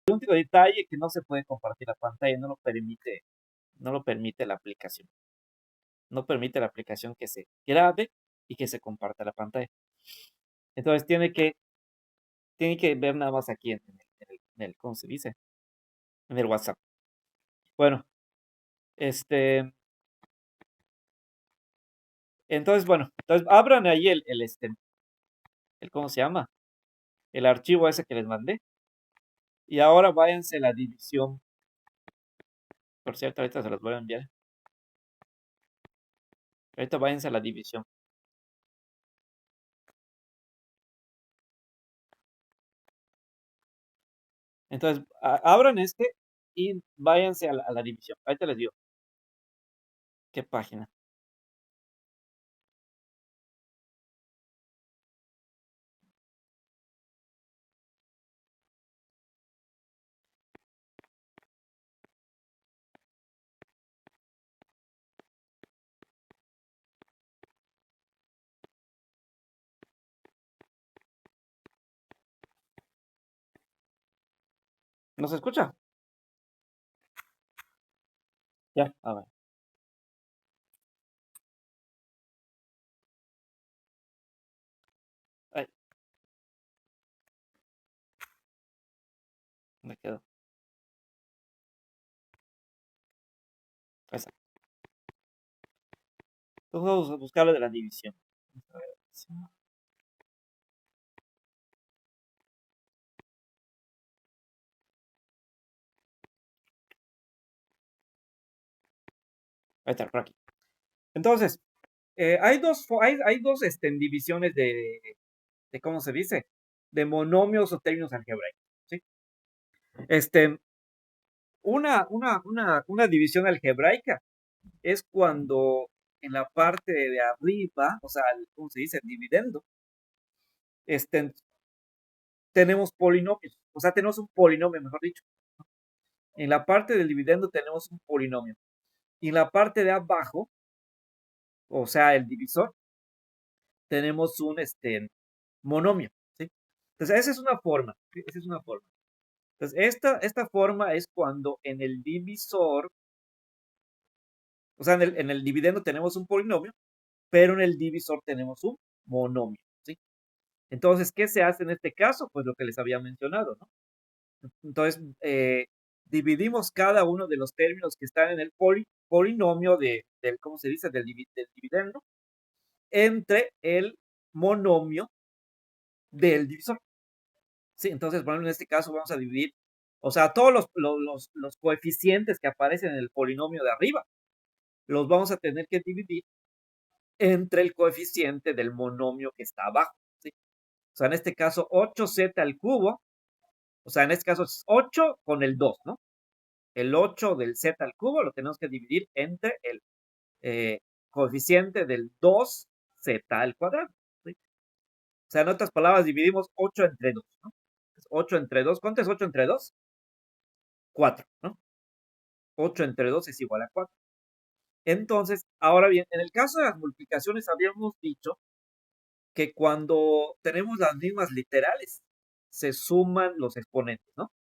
el único detalle que no se puede compartir la pantalla, no lo permite la aplicación. No permite la aplicación que se grabe y que se comparta la pantalla. Entonces tiene que ver nada más aquí en el, ¿cómo se dice? En el WhatsApp. Bueno, este, entonces abran ahí ¿cómo se llama? El archivo ese que les mandé. Y ahora váyanse a la división. Por cierto, ahorita se los voy a enviar. Ahorita váyanse a la división. Entonces, abran y váyanse a la división. Ahorita les digo. ¿Qué página? ¿No se escucha? Ya, a ver. Ay, me quedo. Ahí está. Entonces vamos a buscar lo de la división. A ver, sí. Ahí está, por aquí. Entonces, hay dos divisiones de, ¿cómo se dice? De monomios o términos algebraicos. ¿Sí? Este, una división algebraica es cuando en la parte de arriba, o sea, ¿cómo se dice? El dividendo, este, tenemos polinomios, o sea, tenemos un polinomio, mejor dicho. En la parte del dividendo tenemos un polinomio. Y en la parte de abajo, o sea, el divisor, tenemos un monomio, ¿sí? Entonces, esa es una forma, ¿sí? Esa es una forma. Entonces, esta forma es cuando en el divisor, o sea, en el dividendo tenemos un polinomio, pero en el divisor tenemos un monomio, ¿sí? Entonces, ¿qué se hace en este caso? Pues lo que les había mencionado, ¿no? Entonces, dividimos cada uno de los términos que están en el polinomio del, ¿cómo se dice? Del dividendo entre el monomio del divisor. Sí, entonces, por ejemplo, en este caso vamos a dividir, o sea, todos los coeficientes que aparecen en el polinomio de arriba, los vamos a tener que dividir entre el coeficiente del monomio que está abajo, ¿sí? O sea, en este caso, 8z al cubo, o sea, en este caso es 8 con el 2, ¿no? El 8 del z al cubo lo tenemos que dividir entre el coeficiente del 2z al cuadrado, ¿sí? O sea, en otras palabras, dividimos 8 entre 2, ¿no? 8 entre 2, ¿cuánto es 8 entre 2? 4, ¿no? 8 entre 2 es igual a 4. Entonces, ahora bien, en el caso de las multiplicaciones habíamos dicho que cuando tenemos las mismas literales, se suman los exponentes, ¿no?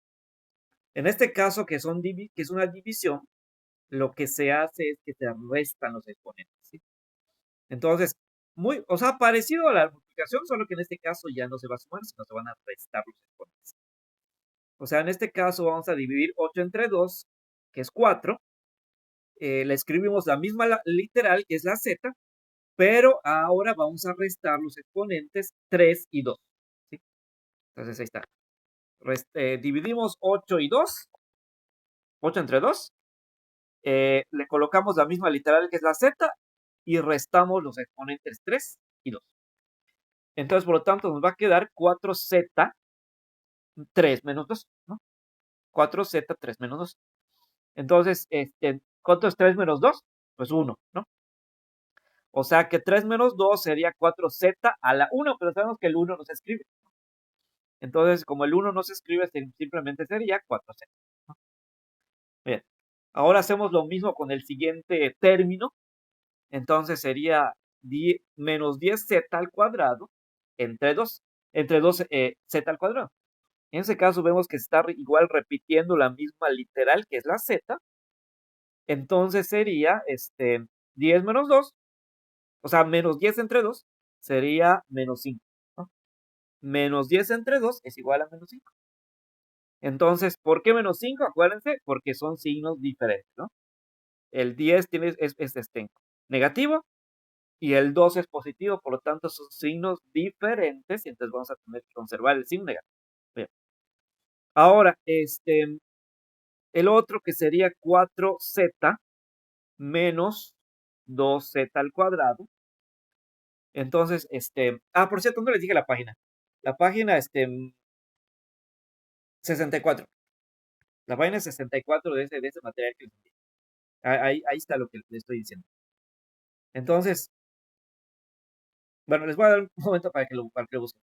En este caso, que es una división, lo que se hace es que se restan los exponentes, ¿sí? Entonces, o sea, parecido a la multiplicación, solo que en este caso ya no se va a sumar, sino se van a restar los exponentes. O sea, en este caso vamos a dividir 8 entre 2, que es 4. Le escribimos la misma literal, que es la z, pero ahora vamos a restar los exponentes 3 y 2, ¿sí? Entonces ahí está. Dividimos 8 y 2, 8 entre 2, le colocamos la misma literal que es la z y restamos los exponentes 3 y 2. Entonces, por lo tanto, nos va a quedar 4z 3 menos 2, ¿no? 4z 3 menos 2. Entonces, ¿cuánto es 3 menos 2? Pues 1, ¿no? O sea que 3 menos 2 sería 4z a la 1, pero sabemos que el 1 no se escribe. Entonces, como el 1 no se escribe, simplemente sería 4z, ¿no? Bien, ahora hacemos lo mismo con el siguiente término. Entonces sería menos 10z al cuadrado entre 2, z al cuadrado. En ese caso vemos que está igual repitiendo la misma literal que es la z. Entonces sería 10 menos 2, o sea, menos 10 entre 2 sería menos 5, ¿no? Menos 10 entre 2 es igual a menos 5. Entonces, ¿por qué menos 5? Acuérdense, porque son signos diferentes, ¿no? El 10 es negativo y el 2 es positivo, por lo tanto son signos diferentes y entonces vamos a tener que conservar el signo negativo. Bien. Ahora, el otro que sería 4z menos 2z al cuadrado. Entonces, por cierto, no les dije la página. La página, 64. La página 64 de ese material que les envié. Ahí está lo que les estoy diciendo. Entonces, bueno, les voy a dar un momento para que lo busquen.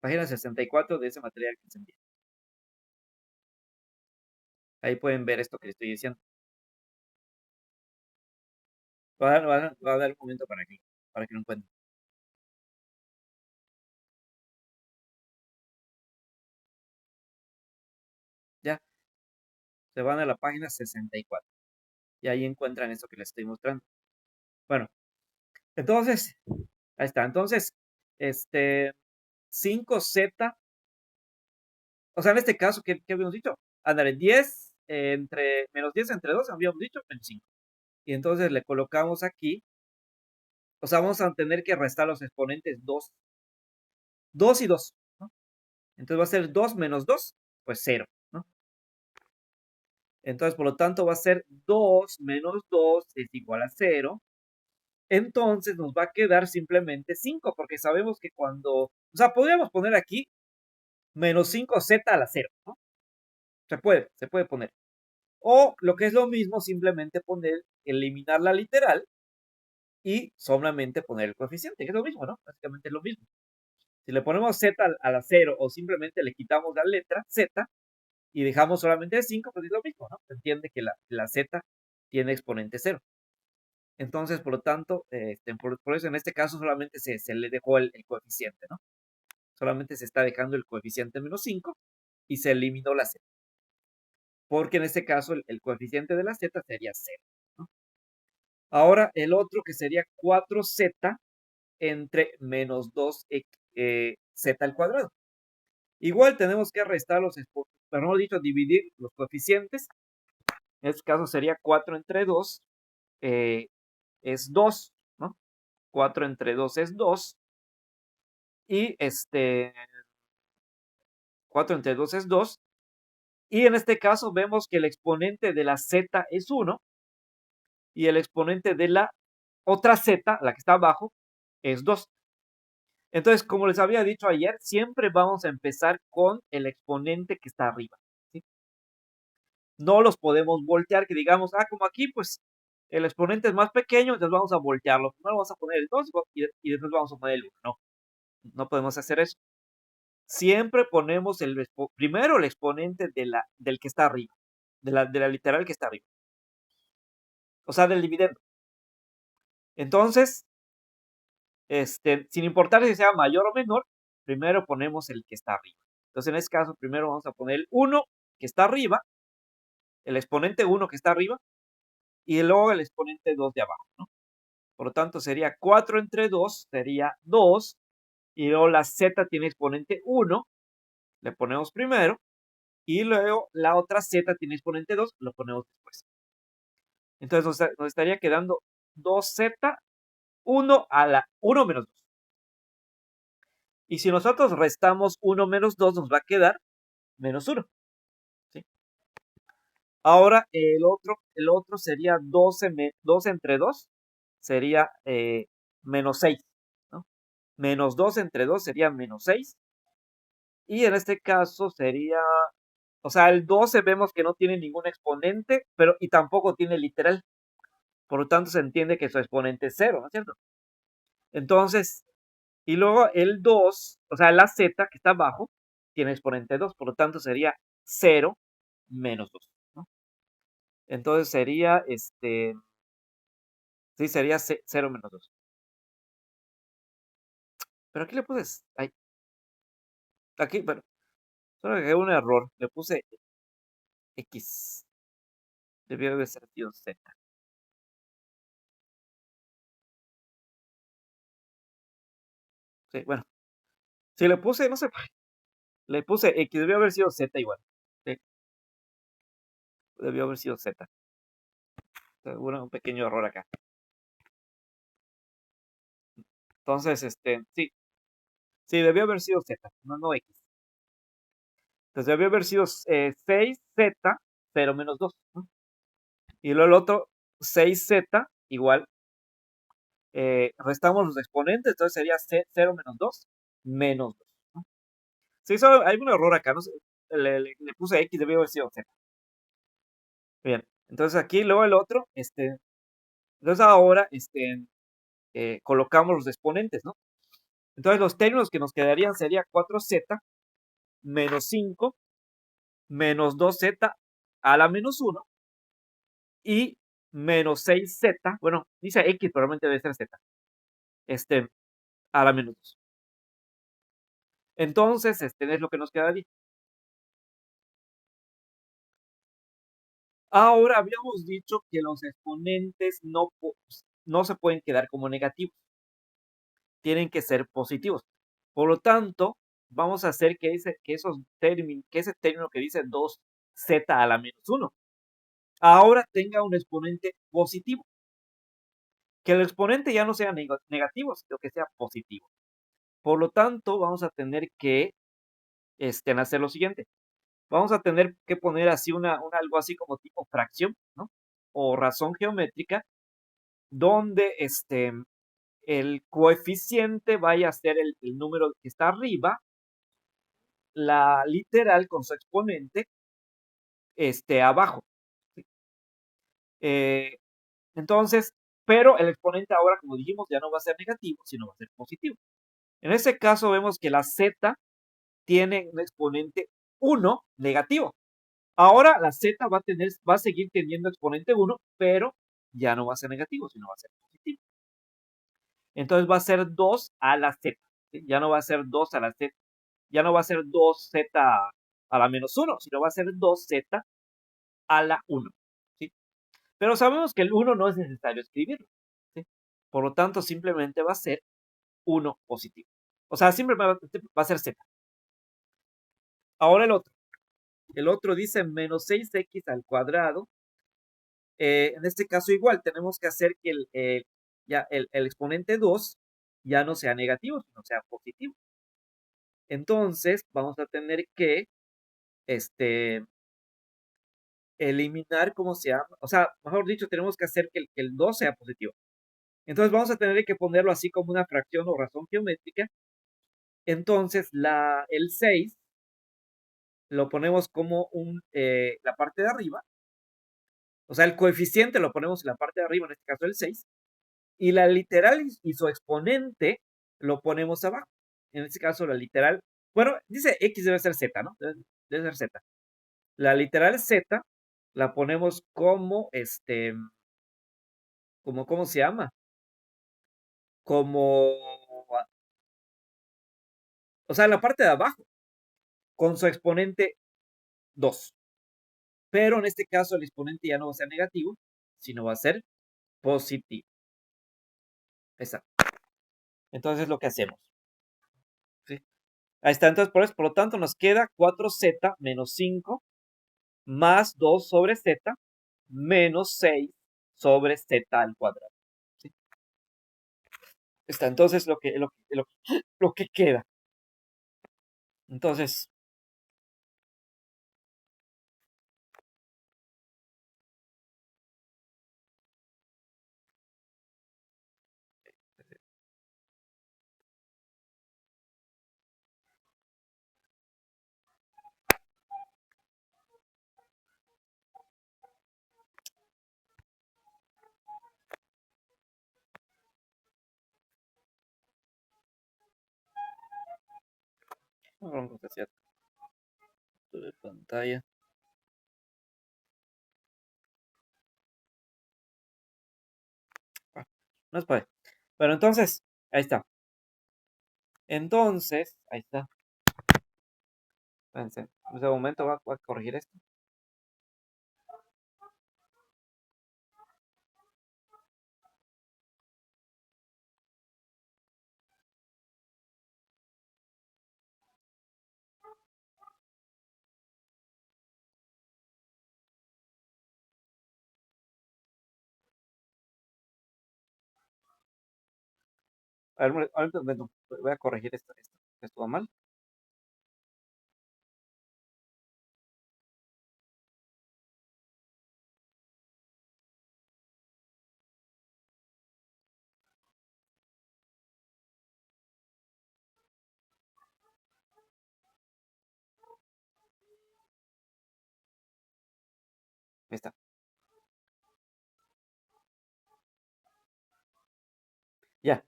Página 64 de ese material que les envié. Ahí pueden ver esto que les estoy diciendo. Voy a dar un momento para que lo encuentren. Ya, se van a la página 64 y ahí encuentran esto que les estoy mostrando. Bueno, entonces, ahí está. Entonces, este 5z, o sea, en este caso, ¿qué habíamos dicho? Ándale, 10 menos 10 entre 2, habíamos dicho, menos 5. Y entonces le colocamos aquí, o sea, vamos a tener que restar los exponentes 2. 2 y 2, ¿no? Entonces va a ser 2 menos 2, pues 0, ¿no? Entonces, por lo tanto, va a ser 2 menos 2 es igual a 0. Entonces nos va a quedar simplemente 5, porque sabemos que o sea, podríamos poner aquí menos 5z a la 0, ¿no? Se puede poner. O lo que es lo mismo, simplemente eliminar la literal y solamente poner el coeficiente, que es lo mismo, ¿no? Básicamente es lo mismo. Si le ponemos z a la 0 o simplemente le quitamos la letra z y dejamos solamente 5, pues es lo mismo, ¿no? Se entiende que la z tiene exponente 0. Entonces, por lo tanto, por eso en este caso solamente se le dejó el coeficiente, ¿no? Solamente se está dejando el coeficiente menos 5 y se eliminó la z. Porque en este caso el coeficiente de la z sería 0, ¿no? Ahora el otro que sería 4z entre menos 2z al cuadrado. Igual tenemos que restar pero no dicho, dividir los coeficientes. En este caso sería 4 entre 2 es 2, ¿no? 4 entre 2 es 2. Y 4 entre 2 es 2. Y en este caso vemos que el exponente de la z es 1 y el exponente de la otra z, la que está abajo, es 2. Entonces, como les había dicho ayer, siempre vamos a empezar con el exponente que está arriba, ¿sí? No los podemos voltear, que digamos, como aquí, pues, el exponente es más pequeño, entonces vamos a voltearlo. Primero vamos a poner el 2 y después vamos a poner el 1. No, no podemos hacer eso. Siempre ponemos primero el exponente del que está arriba, de la literal que está arriba. O sea, del dividendo. Entonces, sin importar si sea mayor o menor, primero ponemos el que está arriba. Entonces, en este caso, primero vamos a poner el 1 que está arriba, el exponente 1 que está arriba, y luego el exponente 2 de abajo, ¿no? Por lo tanto, sería 4 entre 2, sería 2, y luego la z tiene exponente 1, le ponemos primero, y luego la otra z tiene exponente 2, lo ponemos después. Entonces, nos estaría quedando 2z, 1 a la 1 menos 2. Y si nosotros restamos 1 menos 2, nos va a quedar menos 1. ¿Sí? Ahora, el otro sería 12 entre 2, sería menos 6, ¿no? Menos 2 entre 2 sería menos 6. Y en este caso sería, o sea, el 12 vemos que no tiene ningún exponente, y tampoco tiene literal. Por lo tanto, se entiende que su exponente es 0, ¿no es cierto? Entonces, y luego el 2, o sea, la z que está abajo, tiene exponente 2, por lo tanto sería 0 menos 2, ¿no? Entonces sería, sí, sería 0 menos 2. Pero aquí le puedes, aquí, bueno, Solo que un error. Le puse X. Debió haber sido Z. Sí, bueno. Si le puse, no sé, le puse X, debió haber sido Z igual. Sí, debió haber sido Z. Hubo un pequeño error acá. Entonces, sí. Sí, debió haber sido Z, no X. Entonces debió haber sido 6Z, 0 menos 2, ¿no? Y luego el otro, 6Z, igual. Restamos los exponentes, entonces sería 0 menos 2, menos 2, ¿no? Sí, solo hay un error acá, no sé, le puse X, debió haber sido Z. Bien, entonces aquí luego el otro, entonces ahora, colocamos los exponentes, ¿no? Entonces los términos que nos quedarían sería 4Z menos 5 menos 2Z a la menos 1 y menos 6Z, bueno, dice X, pero realmente debe ser Z, a la menos 2. Entonces, es lo que nos quedaría. Ahora habíamos dicho que los exponentes no se pueden quedar como negativos, tienen que ser positivos. Por lo tanto, vamos a hacer que ese término que dice 2Z a la menos 1, ahora tenga un exponente positivo. Que el exponente ya no sea negativo, sino que sea positivo. Por lo tanto, vamos a tener que hacer lo siguiente. Vamos a tener que poner así algo así como tipo fracción, ¿no? O razón geométrica, donde el coeficiente vaya a ser el número que está arriba, la literal con su exponente abajo. ¿Sí? Eh, entonces, pero el exponente ahora, como dijimos, ya no va a ser negativo, sino va a ser positivo. En este caso vemos que la z tiene un exponente 1 negativo. Ahora la z va a seguir teniendo exponente 1, pero ya no va a ser negativo, sino va a ser positivo. Entonces va a ser 2 a la z. ¿Sí? Ya no va a ser 2 a la z, ya no va a ser 2z a la menos 1, sino va a ser 2z a la 1. ¿Sí? Pero sabemos que el 1 no es necesario escribirlo. ¿Sí? Por lo tanto, simplemente va a ser 1 positivo. O sea, simplemente va a ser z. Ahora el otro. El otro dice menos 6x al cuadrado. En este caso igual, tenemos que hacer que ya el exponente 2 ya no sea negativo, sino sea positivo. Entonces, vamos a tener que eliminar, ¿cómo se llama? O sea, mejor dicho, tenemos que hacer que el 2 sea positivo. Entonces, vamos a tener que ponerlo así como una fracción o razón geométrica. Entonces, el 6 lo ponemos como la parte de arriba. O sea, el coeficiente lo ponemos en la parte de arriba, en este caso el 6. Y la literal y su exponente lo ponemos abajo. En este caso, la literal, bueno, dice X debe ser Z, ¿no? Debe ser Z. La literal Z la ponemos como, ¿cómo se llama? Como, o sea, en la parte de abajo, con su exponente 2. Pero en este caso, el exponente ya no va a ser negativo, sino va a ser positivo. Exacto. Entonces, lo que hacemos. ¿Sí? Ahí está. Entonces, por lo tanto, nos queda 4z menos 5 más 2 sobre z menos 6 sobre z al cuadrado. ¿Sí? Está entonces lo que queda. Entonces, vamos a hacer de pantalla. No es para. Bueno, entonces, ahí está. Entonces, ahí está. Espérense, en ese momento voy a corregir esto. A ver, ahorita voy a corregir esto. Estuvo mal. Ahí está. Ya.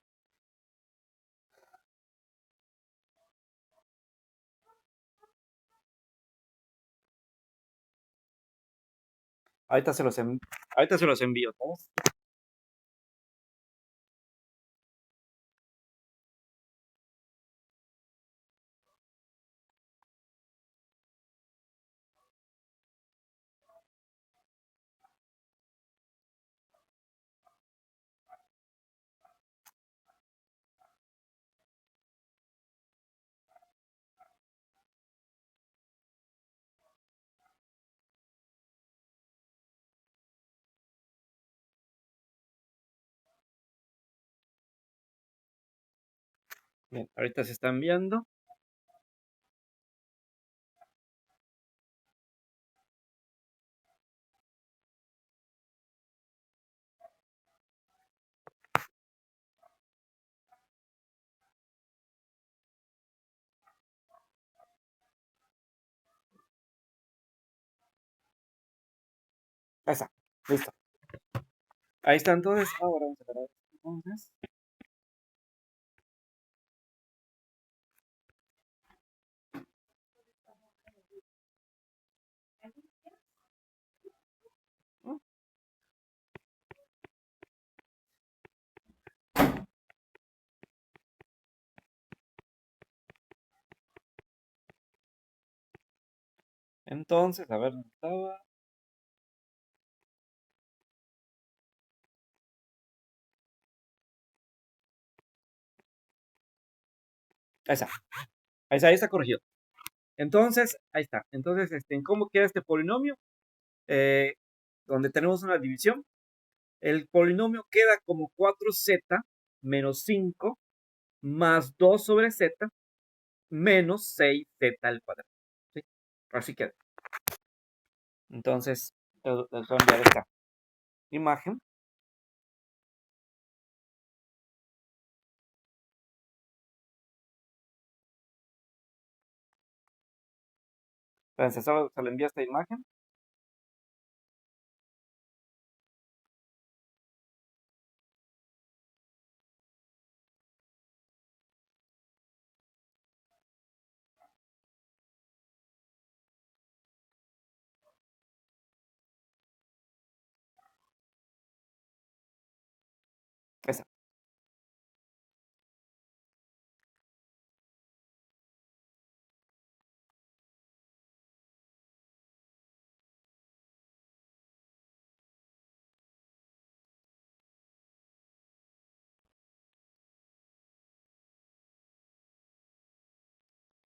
Ahorita ahorita se los envío todos. Bien, ahorita se están viendo. Ahí está. Listo. Ahí está entonces. Ahora vamos a ver. Entonces. ¿No? Entonces, a ver dónde estaba. Ahí está. Ahí está corregido. Entonces, ahí está. Entonces, ¿cómo queda este polinomio? Eh, donde tenemos una división. El polinomio queda como 4z menos 5 más 2 sobre z menos 6z al cuadrado. ¿Sí? Así queda. Entonces, les voy a enviar esta imagen. Entonces, solo se le envía esta imagen. Esa.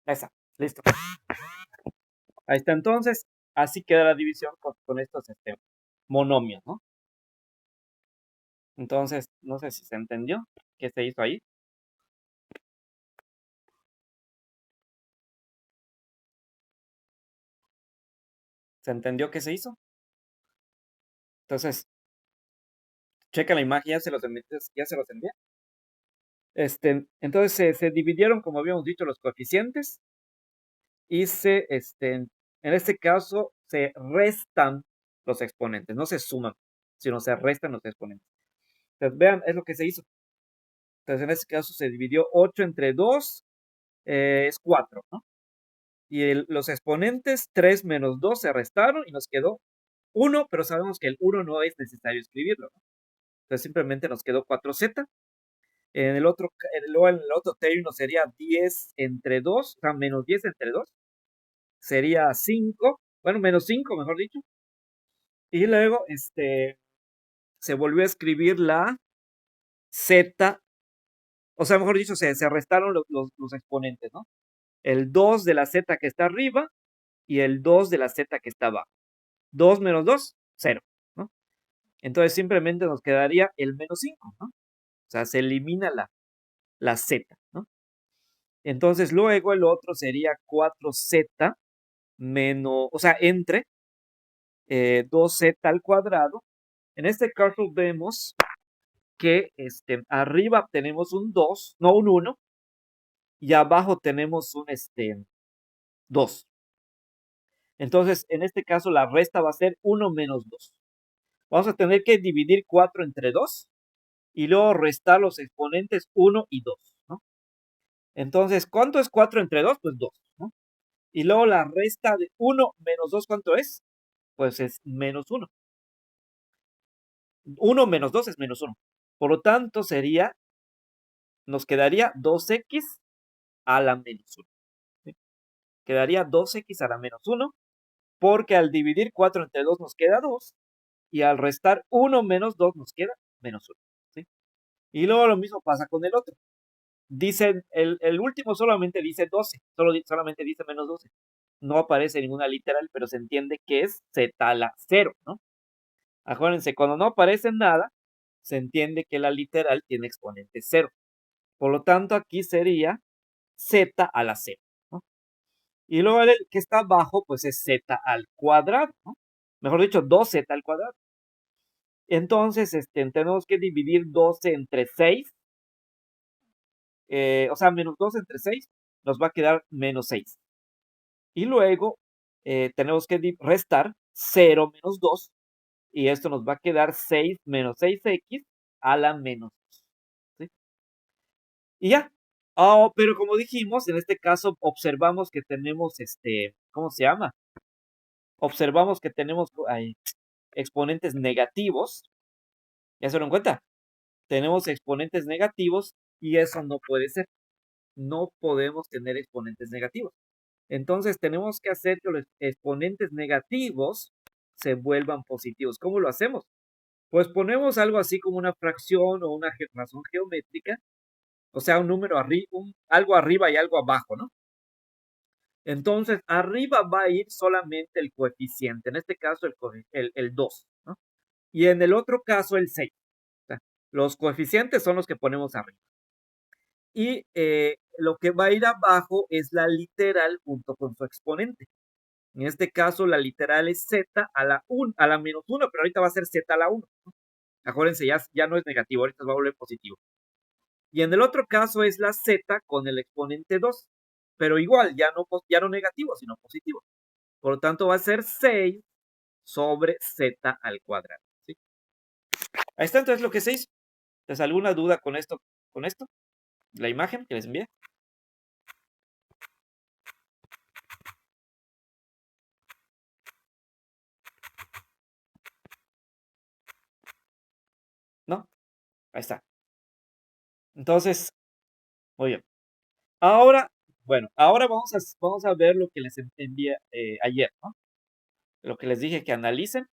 Esa. Listo. Ahí está entonces. Así queda la división con estos monomios, ¿no? Entonces, no sé si se entendió qué se hizo ahí. ¿Se entendió qué se hizo? Entonces, checa la imagen, ya se los envié. Entonces se dividieron, como habíamos dicho, los coeficientes y en este caso, se restan los exponentes, no se suman, sino se restan los exponentes. Entonces, vean, es lo que se hizo. Entonces, en este caso se dividió 8 entre 2, es 4, ¿no? Y los exponentes 3 menos 2 se restaron y nos quedó 1, pero sabemos que el 1 no es necesario escribirlo, ¿no? Entonces, simplemente nos quedó 4z. Luego en el otro término sería 10 entre 2, o sea, menos 10 entre 2. sería 5, bueno, menos 5, mejor dicho. Y luego, se volvió a escribir la Z, o sea, mejor dicho, se restaron los exponentes, ¿no? El 2 de la Z que está arriba y el 2 de la Z que está abajo. 2 menos 2, 0, ¿no? Entonces simplemente nos quedaría el menos 5, ¿no? O sea, se elimina la Z, ¿no? Entonces luego el otro sería 4Z menos, o sea, entre 2Z al cuadrado. En este caso vemos que arriba tenemos un 2, no un 1, y abajo tenemos un 2. Entonces, en este caso la resta va a ser 1 menos 2. Vamos a tener que dividir 4 entre 2 y luego restar los exponentes 1 y 2, ¿no? Entonces, ¿cuánto es 4 entre 2? Pues 2, ¿no? Y luego la resta de 1 menos 2, ¿cuánto es? Pues es menos 1. 1 menos 2 es menos 1. Por lo tanto, nos quedaría 2x a la menos 1. ¿Sí? Quedaría 2x a la menos 1, porque al dividir 4 entre 2 nos queda 2, y al restar 1 menos 2 nos queda menos 1. ¿Sí? Y luego lo mismo pasa con el otro. Dice, el último solamente dice 12, solamente dice menos 12. No aparece ninguna literal, pero se entiende que es z a la 0, ¿no? Acuérdense, cuando no aparece nada, se entiende que la literal tiene exponente 0. Por lo tanto, aquí sería z a la 0, ¿no? Y luego el que está abajo, pues es z al cuadrado, ¿no? Mejor dicho, 2z al cuadrado. Entonces, tenemos que dividir 12 entre 6. O sea, menos 2 entre 6 nos va a quedar menos 6. Y luego tenemos que restar 0 menos 2. Y esto nos va a quedar 6 menos 6x a la menos 2. ¿Sí? Y ya. Oh, pero como dijimos, en este caso observamos que tenemos, ¿cómo se llama? Observamos que tenemos exponentes negativos. ¿Ya se dieron cuenta? Tenemos exponentes negativos y eso no puede ser. No podemos tener exponentes negativos. Entonces tenemos que hacer que los exponentes negativos se vuelvan positivos. ¿Cómo lo hacemos? Pues ponemos algo así como una fracción o una razón geométrica, o sea, un número arriba, algo arriba y algo abajo, ¿no? Entonces, arriba va a ir solamente el coeficiente, en este caso el 2, ¿no? Y en el otro caso el 6. O sea, los coeficientes son los que ponemos arriba. Y lo que va a ir abajo es la literal junto con su exponente. En este caso, la literal es z a la menos 1, pero ahorita va a ser z a la 1. ¿No? Acuérdense, ya no es negativo, ahorita va a volver positivo. Y en el otro caso es la z con el exponente 2, pero igual, ya no negativo, sino positivo. Por lo tanto, va a ser 6 sobre z al cuadrado. ¿Sí? Ahí está entonces lo que se hizo. ¿Tienes alguna duda con esto? ¿Con esto? ¿La imagen que les envié? ¿No? Ahí está. Entonces, muy bien. Ahora, bueno, ahora vamos a ver lo que les envié ayer, ¿no? Lo que les dije que analicen.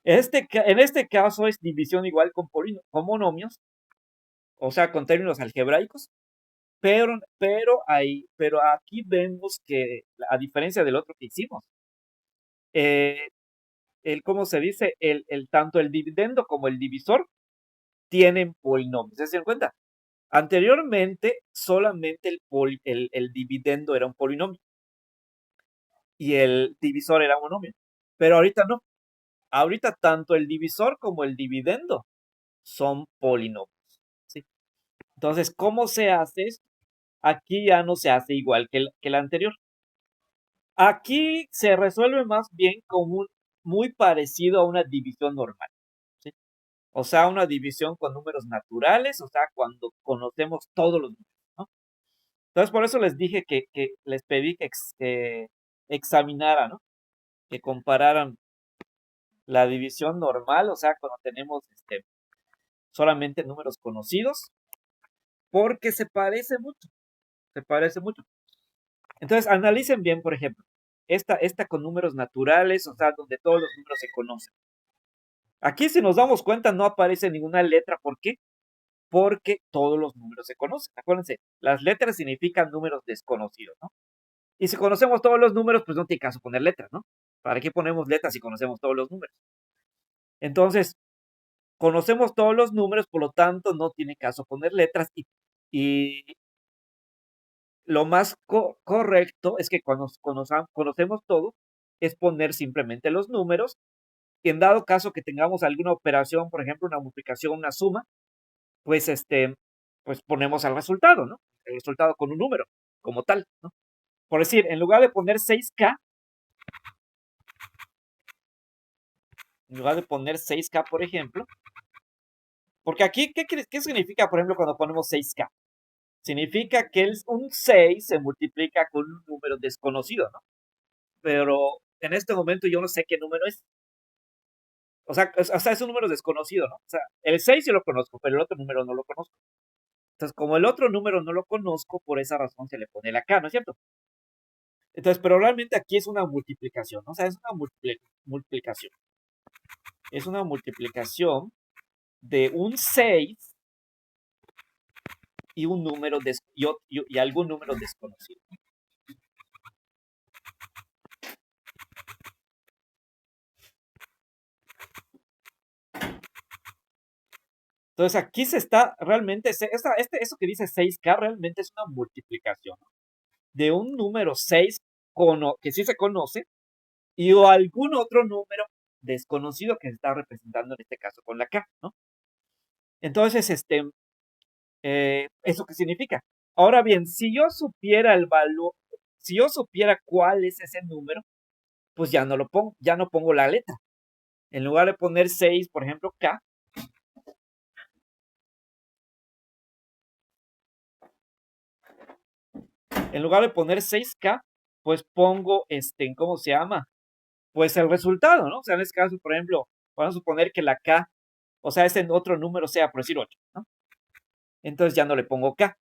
En este caso es división igual con monomios, o sea, con términos algebraicos, pero aquí vemos que, a diferencia del otro que hicimos, eh, ¿cómo se dice? Tanto el dividendo como el divisor tienen polinomios. ¿Se dan cuenta? Anteriormente, solamente el dividendo era un polinomio y el divisor era un monomio, pero ahorita no. Ahorita tanto el divisor como el dividendo son polinomios. ¿Sí? Entonces, ¿cómo se hace esto? Aquí ya no se hace igual que el anterior. Aquí se resuelve más bien como muy parecido a una división normal. ¿Sí? O sea, una división con números naturales, o sea, cuando conocemos todos los números, ¿no? Entonces, por eso les dije que les pedí que examinaran, ¿no? Que compararan la división normal, o sea, cuando tenemos solamente números conocidos, porque se parece mucho, se parece mucho. Entonces, analicen bien, por ejemplo, esta con números naturales, o sea, donde todos los números se conocen. Aquí, si nos damos cuenta, no aparece ninguna letra. ¿Por qué? Porque todos los números se conocen. Acuérdense, las letras significan números desconocidos, ¿no? Y si conocemos todos los números, pues no tiene caso poner letras, ¿no? ¿Para qué ponemos letras si conocemos todos los números? Entonces, conocemos todos los números, por lo tanto, no tiene caso poner letras. Y lo más correcto es que cuando conocemos todo, es poner simplemente los números. Y en dado caso que tengamos alguna operación, por ejemplo, una multiplicación, una suma, pues pues ponemos el resultado, ¿no? El resultado con un número, como tal, ¿no? Por decir, en lugar de poner 6K, en lugar de poner 6K, por ejemplo, porque aquí, ¿qué significa, por ejemplo, cuando ponemos 6K? Significa que un 6 se multiplica con un número desconocido, ¿no? Pero en este momento yo no sé qué número es. O sea, es un número desconocido, ¿no? O sea, el 6 sí lo conozco, pero el otro número no lo conozco. Entonces, como el otro número no lo conozco, por esa razón se le pone la K, ¿no es cierto? Entonces, pero realmente aquí es una multiplicación, ¿no? O sea, es una multiplicación. Es una multiplicación de un 6 y un número y algún número desconocido. Entonces aquí se está realmente, eso que dice 6K realmente es una multiplicación, ¿no? De un número 6 que sí se conoce y o algún otro número desconocido que se está representando en este caso con la K, ¿no? Entonces, ¿eso qué significa? Ahora bien, si yo supiera el valor, si yo supiera cuál es ese número, pues ya no lo pongo, ya no pongo la letra. En lugar de poner 6, por ejemplo, K, en lugar de poner 6K, pues pongo, ¿cómo se llama? Pues el resultado, ¿no? O sea, en este caso, por ejemplo, vamos a suponer que la K, o sea, ese otro número sea, por decir 8, ¿no? Entonces ya no le pongo K,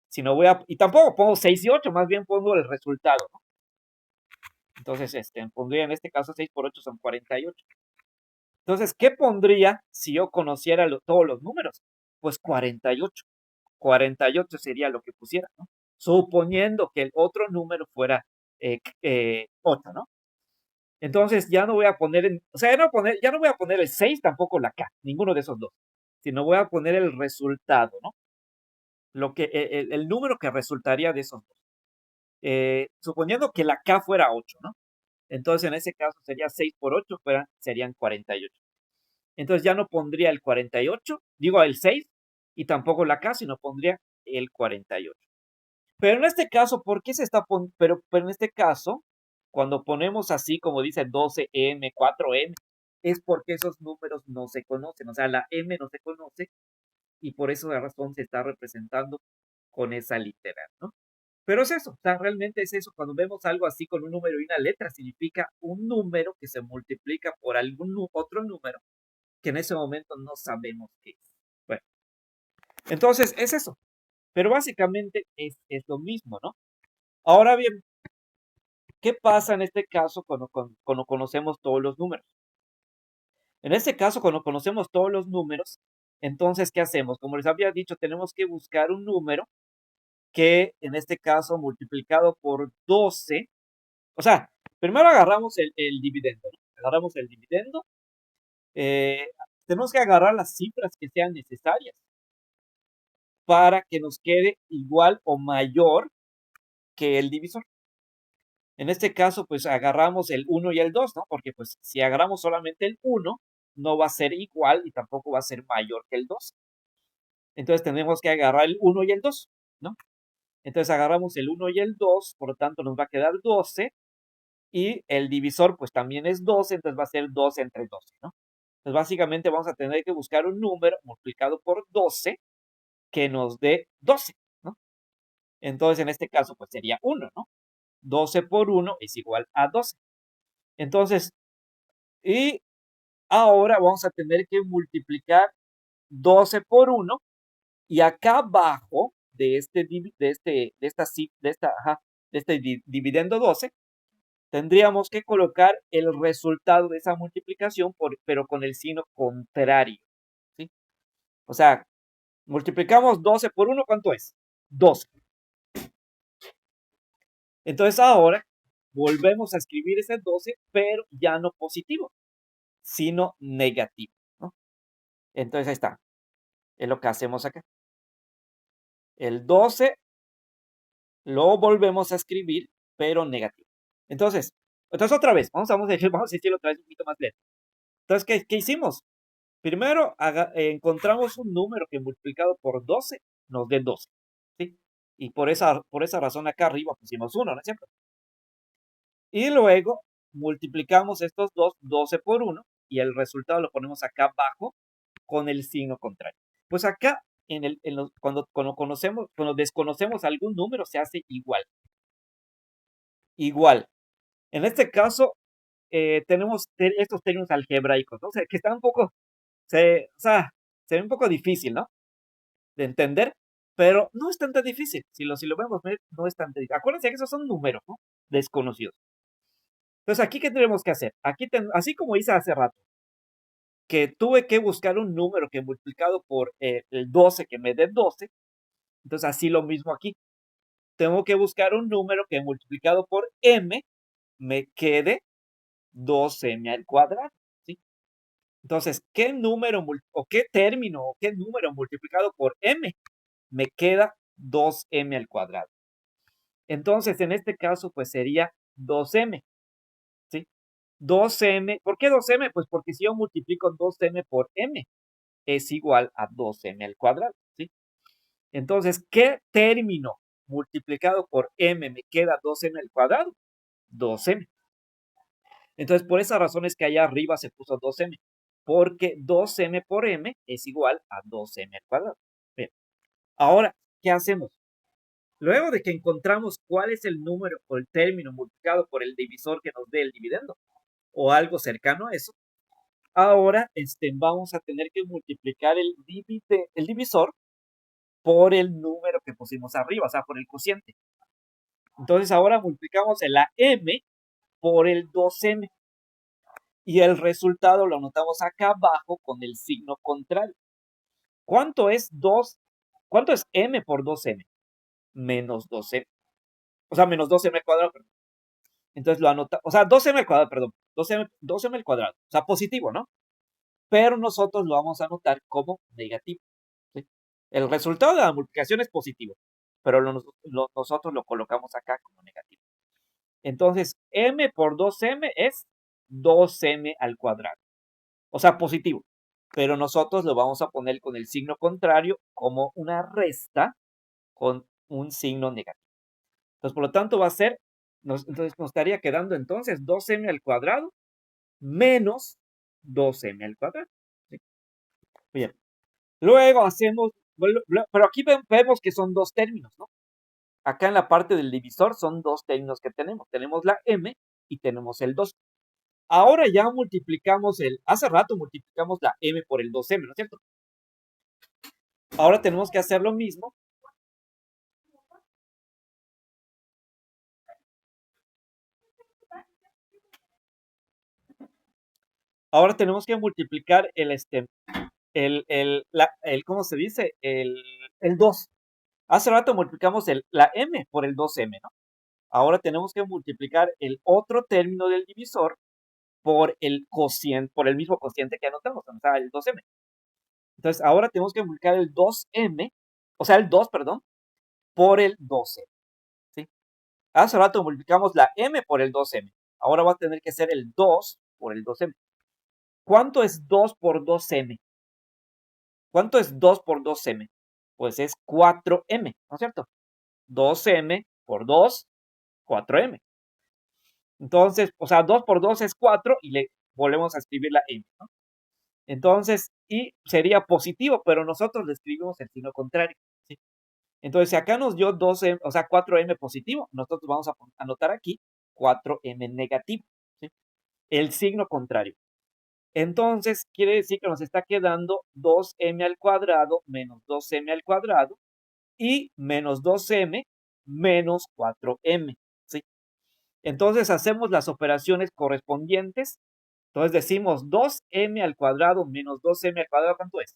sino y tampoco pongo 6 y 8, más bien pongo el resultado, ¿no? Entonces, pondría en este caso 6 por 8 son 48. Entonces, ¿qué pondría si yo conociera todos los números? Pues 48. 48 sería lo que pusiera, ¿no? Suponiendo que el otro número fuera 8, ¿no? Entonces ya no voy a poner, o sea, ya no voy a poner el 6, tampoco la K, ninguno de esos dos, sino voy a poner el resultado, ¿no? El número que resultaría de esos dos. Suponiendo que la K fuera 8, ¿no? Entonces en ese caso sería 6 por 8, serían 48. Entonces ya no pondría el 48, digo el 6, y tampoco la K, sino pondría el 48. Pero en este caso, ¿por qué se está poniendo? Pero en este caso, cuando ponemos así, como dice 12M, 4M, es porque esos números no se conocen. O sea, la M no se conoce y por esa razón se está representando con esa literal, ¿no? Pero es eso, o sea, realmente es eso. Cuando vemos algo así con un número y una letra, significa un número que se multiplica por algún otro número que en ese momento no sabemos qué es. Bueno, entonces es eso. Pero básicamente es lo mismo, ¿no? Ahora bien, ¿qué pasa en este caso cuando conocemos todos los números? En este caso, cuando conocemos todos los números, entonces, ¿qué hacemos? Como les había dicho, tenemos que buscar un número que, en este caso, multiplicado por 12, o sea, primero agarramos el dividendo, ¿no? Agarramos el dividendo, eh, tenemos que agarrar las cifras que sean necesarias para que nos quede igual o mayor que el divisor. En este caso, pues agarramos el 1 y el 2, ¿no? Porque pues si agarramos solamente el 1, no va a ser igual y tampoco va a ser mayor que el 2. Entonces tenemos que agarrar el 1 y el 2, ¿no? Entonces agarramos el 1 y el 2, por lo tanto nos va a quedar 12 y el divisor pues también es 12, entonces va a ser 12 entre 12, ¿no? Entonces básicamente vamos a tener que buscar un número multiplicado por 12 que nos dé 12, ¿no? Entonces en este caso pues sería 1, ¿no? 12 por 1 es igual a 12. Entonces, y ahora vamos a tener que multiplicar 12 por 1 y acá abajo de esta, ajá, dividendo 12, tendríamos que colocar el resultado de esa multiplicación, pero con el signo contrario, ¿sí? O sea, multiplicamos 12 por 1, ¿cuánto es? 12. Entonces ahora volvemos a escribir ese 12, pero ya no positivo, sino negativo, ¿no? Entonces ahí está. Es lo que hacemos acá. El 12 lo volvemos a escribir, pero negativo. Entonces otra vez, vamos a decirlo otra vez un poquito más lento. Entonces, ¿qué hicimos? Primero encontramos un número que multiplicado por 12 nos dé 12, ¿sí? Y por esa razón acá arriba pusimos 1, ¿no es cierto? Y luego multiplicamos estos dos, 12 por 1, y el resultado lo ponemos acá abajo con el signo contrario. Pues acá, cuando desconocemos algún número, se hace igual. Igual. En este caso, tenemos estos términos algebraicos, ¿no? O sea, que están un poco, se ve un poco difícil, ¿no? De entender, pero no es tan difícil. Si lo vemos, no es tan difícil. Acuérdense que esos son números, ¿no? Desconocidos. Entonces, ¿aquí qué tenemos que hacer? Aquí, así como hice hace rato, que tuve que buscar un número que multiplicado por el 12 que me dé 12, entonces así lo mismo aquí. Tengo que buscar un número que multiplicado por m me quede 2m al cuadrado, ¿sí? Entonces, ¿qué número o qué término o qué número multiplicado por m me queda 2m al cuadrado? Entonces, en este caso, pues sería 2m, ¿sí? 2m, ¿por qué 2m? Pues porque si yo multiplico 2m por m, es igual a 2m al cuadrado, ¿sí? Entonces, ¿qué término multiplicado por m me queda 2m al cuadrado? 2m. Entonces, por esa razón es que allá arriba se puso 2m, porque 2m por m es igual a 2m al cuadrado. Bien. Ahora, ¿qué hacemos? Luego de que encontramos cuál es el número o el término multiplicado por el divisor que nos dé el dividendo, o algo cercano a eso, ahora vamos a tener que multiplicar el divisor por el número que pusimos arriba, o sea, por el cociente. Entonces ahora multiplicamos la m por el 2m y el resultado lo anotamos acá abajo con el signo contrario. ¿Cuánto es m por 2m? Menos 2m. O sea, menos 2m al cuadrado, perdón. Entonces lo anota, o sea, 2m al cuadrado, perdón, 2m al cuadrado, o sea, positivo, ¿no? Pero nosotros lo vamos a anotar como negativo, ¿sí? El resultado de la multiplicación es positivo, pero nosotros lo colocamos acá como negativo. Entonces, m por 2m es 2m al cuadrado, o sea, positivo, pero nosotros lo vamos a poner con el signo contrario como una resta con un signo negativo. Entonces, por lo tanto, va a ser, entonces nos estaría quedando entonces 2m al cuadrado menos 2m al cuadrado. ¿Sí? Bien. Luego hacemos, pero aquí vemos que son dos términos, ¿no? Acá en la parte del divisor son dos términos que tenemos. Tenemos la m y tenemos el 2. Ahora ya multiplicamos hace rato multiplicamos la m por el 2m, ¿no es cierto? Ahora tenemos que hacer lo mismo. Ahora tenemos que multiplicar ¿cómo se dice? El 2. Hace rato multiplicamos la m por el 2m, ¿no? Ahora tenemos que multiplicar el otro término del divisor por el cociente, por el mismo cociente que anotamos, o sea, el 2m. Entonces, ahora tenemos que multiplicar el 2m, o sea, el 2, perdón, por el 12, ¿sí? Hace rato multiplicamos la m por el 2m. Ahora va a tener que ser el 2 por el 2m. ¿Cuánto es 2 por 2m? ¿Cuánto es 2 por 2m? Pues es 4m, ¿no es cierto? 2m por 2, 4m. Entonces, o sea, 2 por 2 es 4 y le volvemos a escribir la m, ¿no? Entonces, y sería positivo, pero nosotros le escribimos el signo contrario, ¿sí? Entonces, si acá nos dio 2m, o sea, 4m positivo, nosotros vamos a anotar aquí 4m negativo, ¿sí? El signo contrario. Entonces, quiere decir que nos está quedando 2m al cuadrado menos 2m al cuadrado y menos 2m menos 4m, ¿sí? Entonces hacemos las operaciones correspondientes. Entonces decimos 2m al cuadrado menos 2m al cuadrado, ¿cuánto es?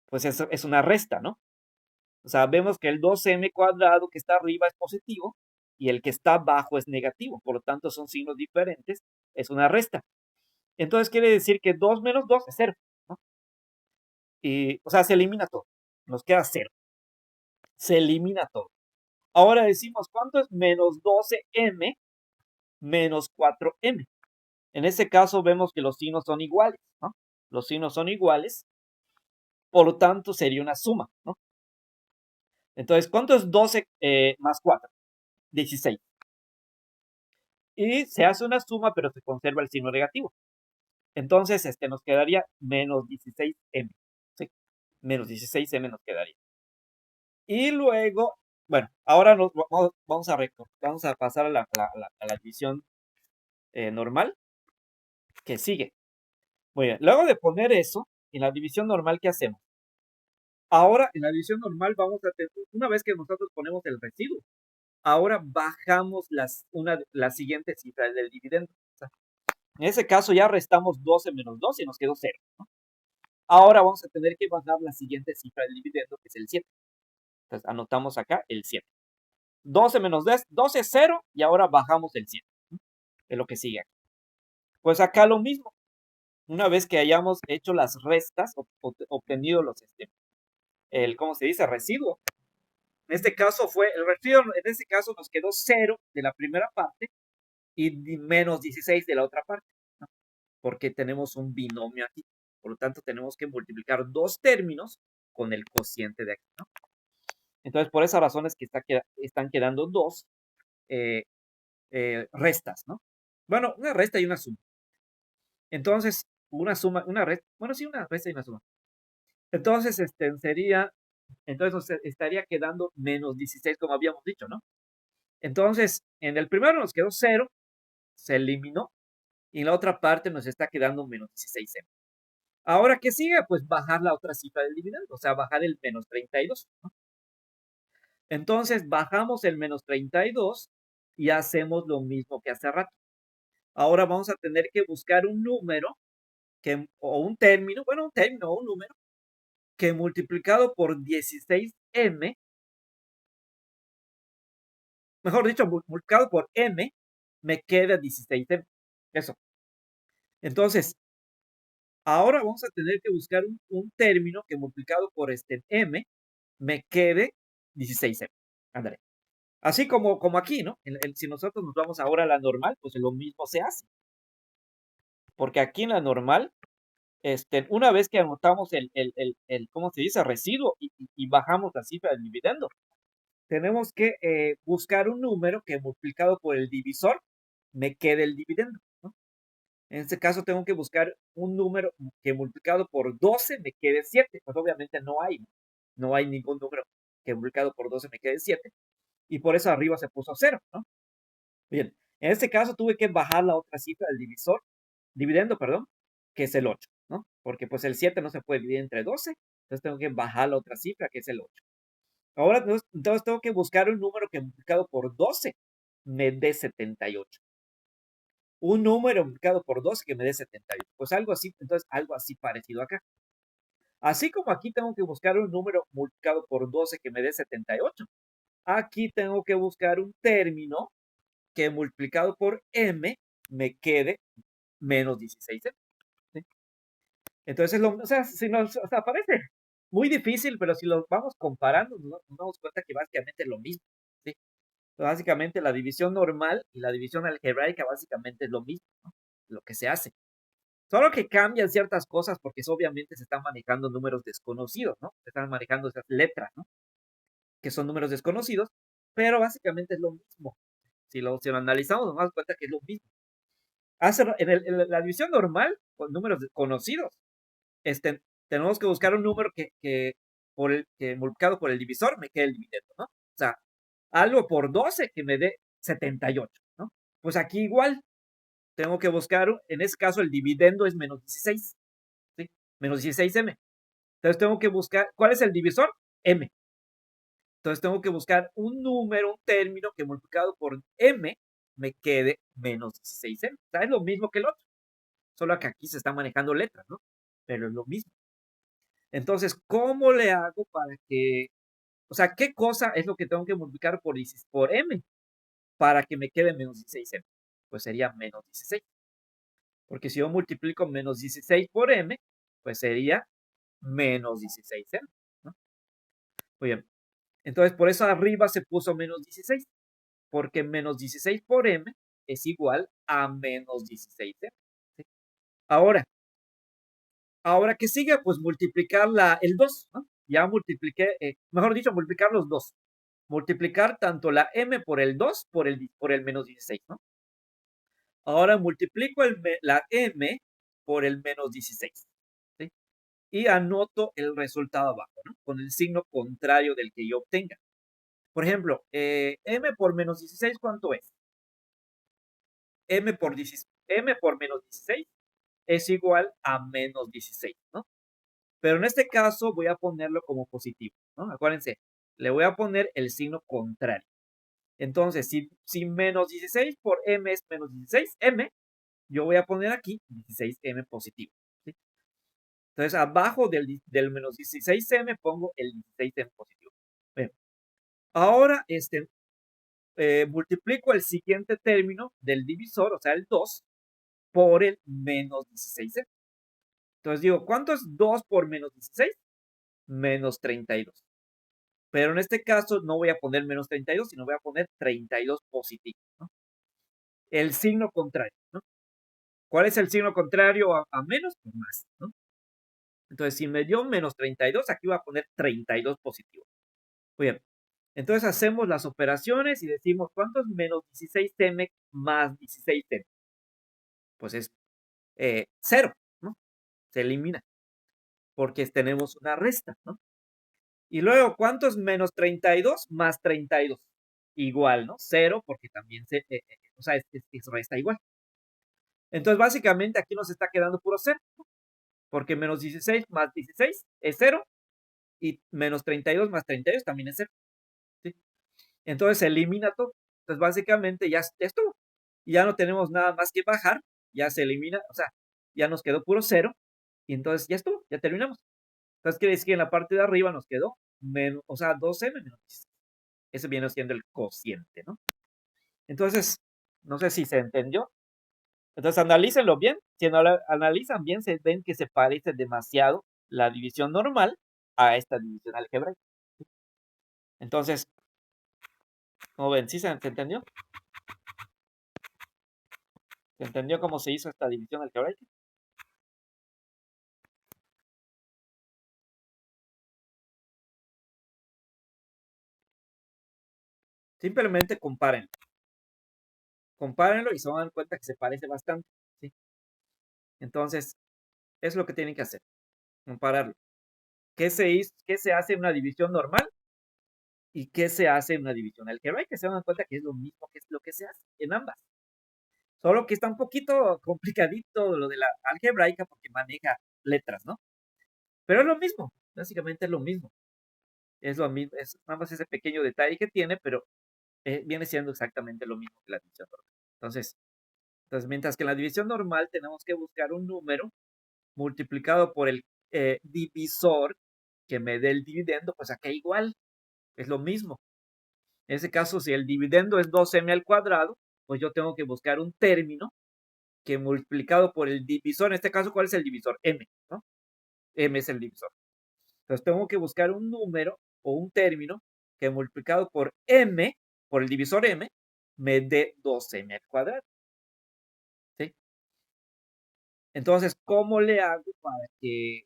Pues eso es una resta, ¿no? O sea, vemos que el 2m cuadrado que está arriba es positivo y el que está abajo es negativo. Por lo tanto, son signos diferentes. Es una resta. Entonces quiere decir que 2 menos 2 es 0, ¿no? Y, o sea, se elimina todo. Nos queda 0. Se elimina todo. Ahora decimos, ¿cuánto es menos 12m menos 4m? En este caso vemos que los signos son iguales, ¿no? Los signos son iguales. Por lo tanto, sería una suma, ¿no? Entonces, ¿cuánto es 12 más 4? 16. Y se hace una suma, pero se conserva el signo negativo. Entonces, nos quedaría menos 16m. ¿Sí? Menos 16m nos quedaría. Y luego, bueno, ahora vamos a pasar a la división normal que sigue. Muy bien, luego de poner eso, en la división normal, ¿qué hacemos? Ahora, en la división normal, vamos a tener, una vez que nosotros ponemos el residuo, ahora bajamos la siguiente cifra del dividendo. O sea, en ese caso ya restamos 12 menos 12 y nos quedó 0, ¿no? Ahora vamos a tener que bajar la siguiente cifra del dividendo, que es el 7. Entonces, anotamos acá el 7. 12 menos 10, 12 es 0 y ahora bajamos el 7. ¿No? Es lo que sigue aquí. Pues acá lo mismo. Una vez que hayamos hecho las restas, obtenido ¿cómo se dice? Residuo. En este caso fue, el residuo en este caso nos quedó 0 de la primera parte y menos 16 de la otra parte, ¿no? Porque tenemos un binomio aquí. Por lo tanto, tenemos que multiplicar dos términos con el cociente de aquí, ¿no? Entonces, por esas razones que están quedando dos restas, ¿no? Bueno, una resta y una suma. Entonces, una suma, una resta, bueno, sí, una resta y una suma. Entonces, entonces estaría quedando menos 16, como habíamos dicho, ¿no? Entonces, en el primero nos quedó 0, se eliminó, y en la otra parte nos está quedando menos 16m. Ahora, ¿qué sigue? Pues bajar la otra cifra del dividendo, o sea, bajar el menos 32, ¿no? Entonces, bajamos el menos 32 y hacemos lo mismo que hace rato. Ahora vamos a tener que buscar un número o un término, bueno, un término o un número que multiplicado por 16m, mejor dicho, multiplicado por m, me queda 16m. Eso. Entonces, ahora vamos a tener que buscar un término que multiplicado por m me quede 16m. Ándale. Así como aquí, ¿no? Si nosotros nos vamos ahora a la normal, pues lo mismo se hace. Porque aquí en la normal, una vez que anotamos ¿cómo se dice? Residuo y bajamos la cifra del dividendo, tenemos que buscar un número que multiplicado por el divisor me quede el dividendo, ¿no? En este caso tengo que buscar un número que multiplicado por 12 me quede 7. Pues obviamente no hay, ¿no? No hay ningún número que multiplicado por 12 me quede 7. Y por eso arriba se puso 0, ¿no? Bien, en este caso tuve que bajar la otra cifra del dividendo, perdón, que es el 8, ¿no? Porque pues el 7 no se puede dividir entre 12, entonces tengo que bajar la otra cifra, que es el 8. Ahora, entonces tengo que buscar un número que multiplicado por 12 me dé 78. Un número multiplicado por 12 que me dé 78. Pues algo así, entonces algo así parecido acá. Así como aquí tengo que buscar un número multiplicado por 12 que me dé 78. Aquí tengo que buscar un término que multiplicado por m me quede menos 16. ¿Sí? Entonces, o sea, o sea, parece muy difícil, pero si lo vamos comparando, nos damos cuenta que básicamente es lo mismo. ¿Sí? Básicamente la división normal y la división algebraica básicamente es lo mismo, ¿no? Lo que se hace. Solo que cambian ciertas cosas porque obviamente se están manejando números desconocidos, ¿no? Se están manejando esas letras, ¿no? Que son números desconocidos, pero básicamente es lo mismo. Si lo analizamos, nos damos cuenta que es lo mismo. En la división normal, con números conocidos, tenemos que buscar un número que multiplicado por el divisor me quede el dividendo, ¿no? O sea, algo por 12 que me dé 78, ¿no? Pues aquí igual, tengo que buscar, en este caso el dividendo es menos 16, ¿sí? Menos 16m. Entonces tengo que buscar, ¿cuál es el divisor? M. Entonces tengo que buscar un número, un término que multiplicado por m me quede menos 16m. O sea, es lo mismo que el otro. Solo que aquí se están manejando letras, ¿no? Pero es lo mismo. Entonces, ¿cómo le hago para que, o sea, qué cosa es lo que tengo que multiplicar por m para que me quede menos 16m? Pues sería menos 16. Porque si yo multiplico menos 16 por m, pues sería menos 16m, ¿no? Muy bien. Entonces, por eso arriba se puso menos 16, porque menos 16 por m es igual a menos 16m. ¿Sí? Ahora, ¿qué sigue? Pues multiplicar el 2, ¿no? Ya multipliqué, mejor dicho, multiplicar los dos. Multiplicar tanto la m por el 2 por el menos 16, ¿no? Ahora multiplico la m por el menos 16, ¿sí? Y anoto el resultado abajo, ¿no? Con el signo contrario del que yo obtenga. Por ejemplo, m por menos 16, ¿cuánto es? M por menos 16 es igual a menos 16, ¿no? Pero en este caso voy a ponerlo como positivo, ¿no? Acuérdense, le voy a poner el signo contrario. Entonces, si menos 16 por m es menos 16m, yo voy a poner aquí 16m positivo, ¿sí? Entonces, abajo del menos 16m pongo el 16m positivo. Bien. Ahora, multiplico el siguiente término del divisor, o sea, el 2, por el menos 16m. Entonces digo, ¿cuánto es 2 por menos 16? Menos 32. Pero en este caso no voy a poner menos 32, sino voy a poner 32 positivo, ¿no? El signo contrario, ¿no? ¿Cuál es el signo contrario a menos? Pues más, ¿no? Entonces, si me dio menos 32, aquí voy a poner 32 positivo. Muy bien. Entonces hacemos las operaciones y decimos, ¿cuánto es menos 16m más 16m? Pues es 0, ¿no? Se elimina, porque tenemos una resta, ¿no? Y luego, ¿cuánto es menos 32 más 32? Igual, ¿no? 0, porque también o sea, resta igual. Entonces, básicamente aquí nos está quedando puro 0, ¿no? Porque menos 16 más 16 es 0 y menos 32 más 32 también es 0, ¿sí? Entonces se elimina todo. Entonces, básicamente ya estuvo. Y ya no tenemos nada más que bajar, ya se elimina, o sea, ya nos quedó puro 0 y entonces ya estuvo, ya terminamos. Entonces quiere decir que en la parte de arriba nos quedó menos, o sea, 2m menos 16. Ese viene siendo el cociente, ¿no? Entonces, no sé si se entendió. Entonces, analícenlo bien. Si analizan bien, se ven que se parece demasiado la división normal a esta división algebraica. Entonces, ¿cómo ven? ¿Sí se entendió? ¿Se entendió cómo se hizo esta división algebraica? Simplemente compárenlo. Compárenlo y se van a dar cuenta que se parece bastante, ¿sí? Entonces, es lo que tienen que hacer. Compararlo. ¿Qué se hace en una división normal? ¿Y qué se hace en una división algebraica? Se dan cuenta que es lo mismo que es lo que se hace en ambas. Solo que está un poquito complicadito lo de la algebraica porque maneja letras, ¿no? Pero es lo mismo, básicamente es lo mismo. Es lo mismo, es nada más ese pequeño detalle que tiene, pero viene siendo exactamente lo mismo que la división normal. Entonces, mientras que en la división normal tenemos que buscar un número multiplicado por el divisor que me dé el dividendo, pues acá igual, es lo mismo. En ese caso, si el dividendo es 2m al cuadrado, pues yo tengo que buscar un término que multiplicado por el divisor, en este caso, ¿cuál es el divisor? M, ¿no? M es el divisor. Entonces tengo que buscar un número o un término que multiplicado por el divisor m, me dé 2m al cuadrado. ¿Sí? Entonces, ¿cómo le hago para que,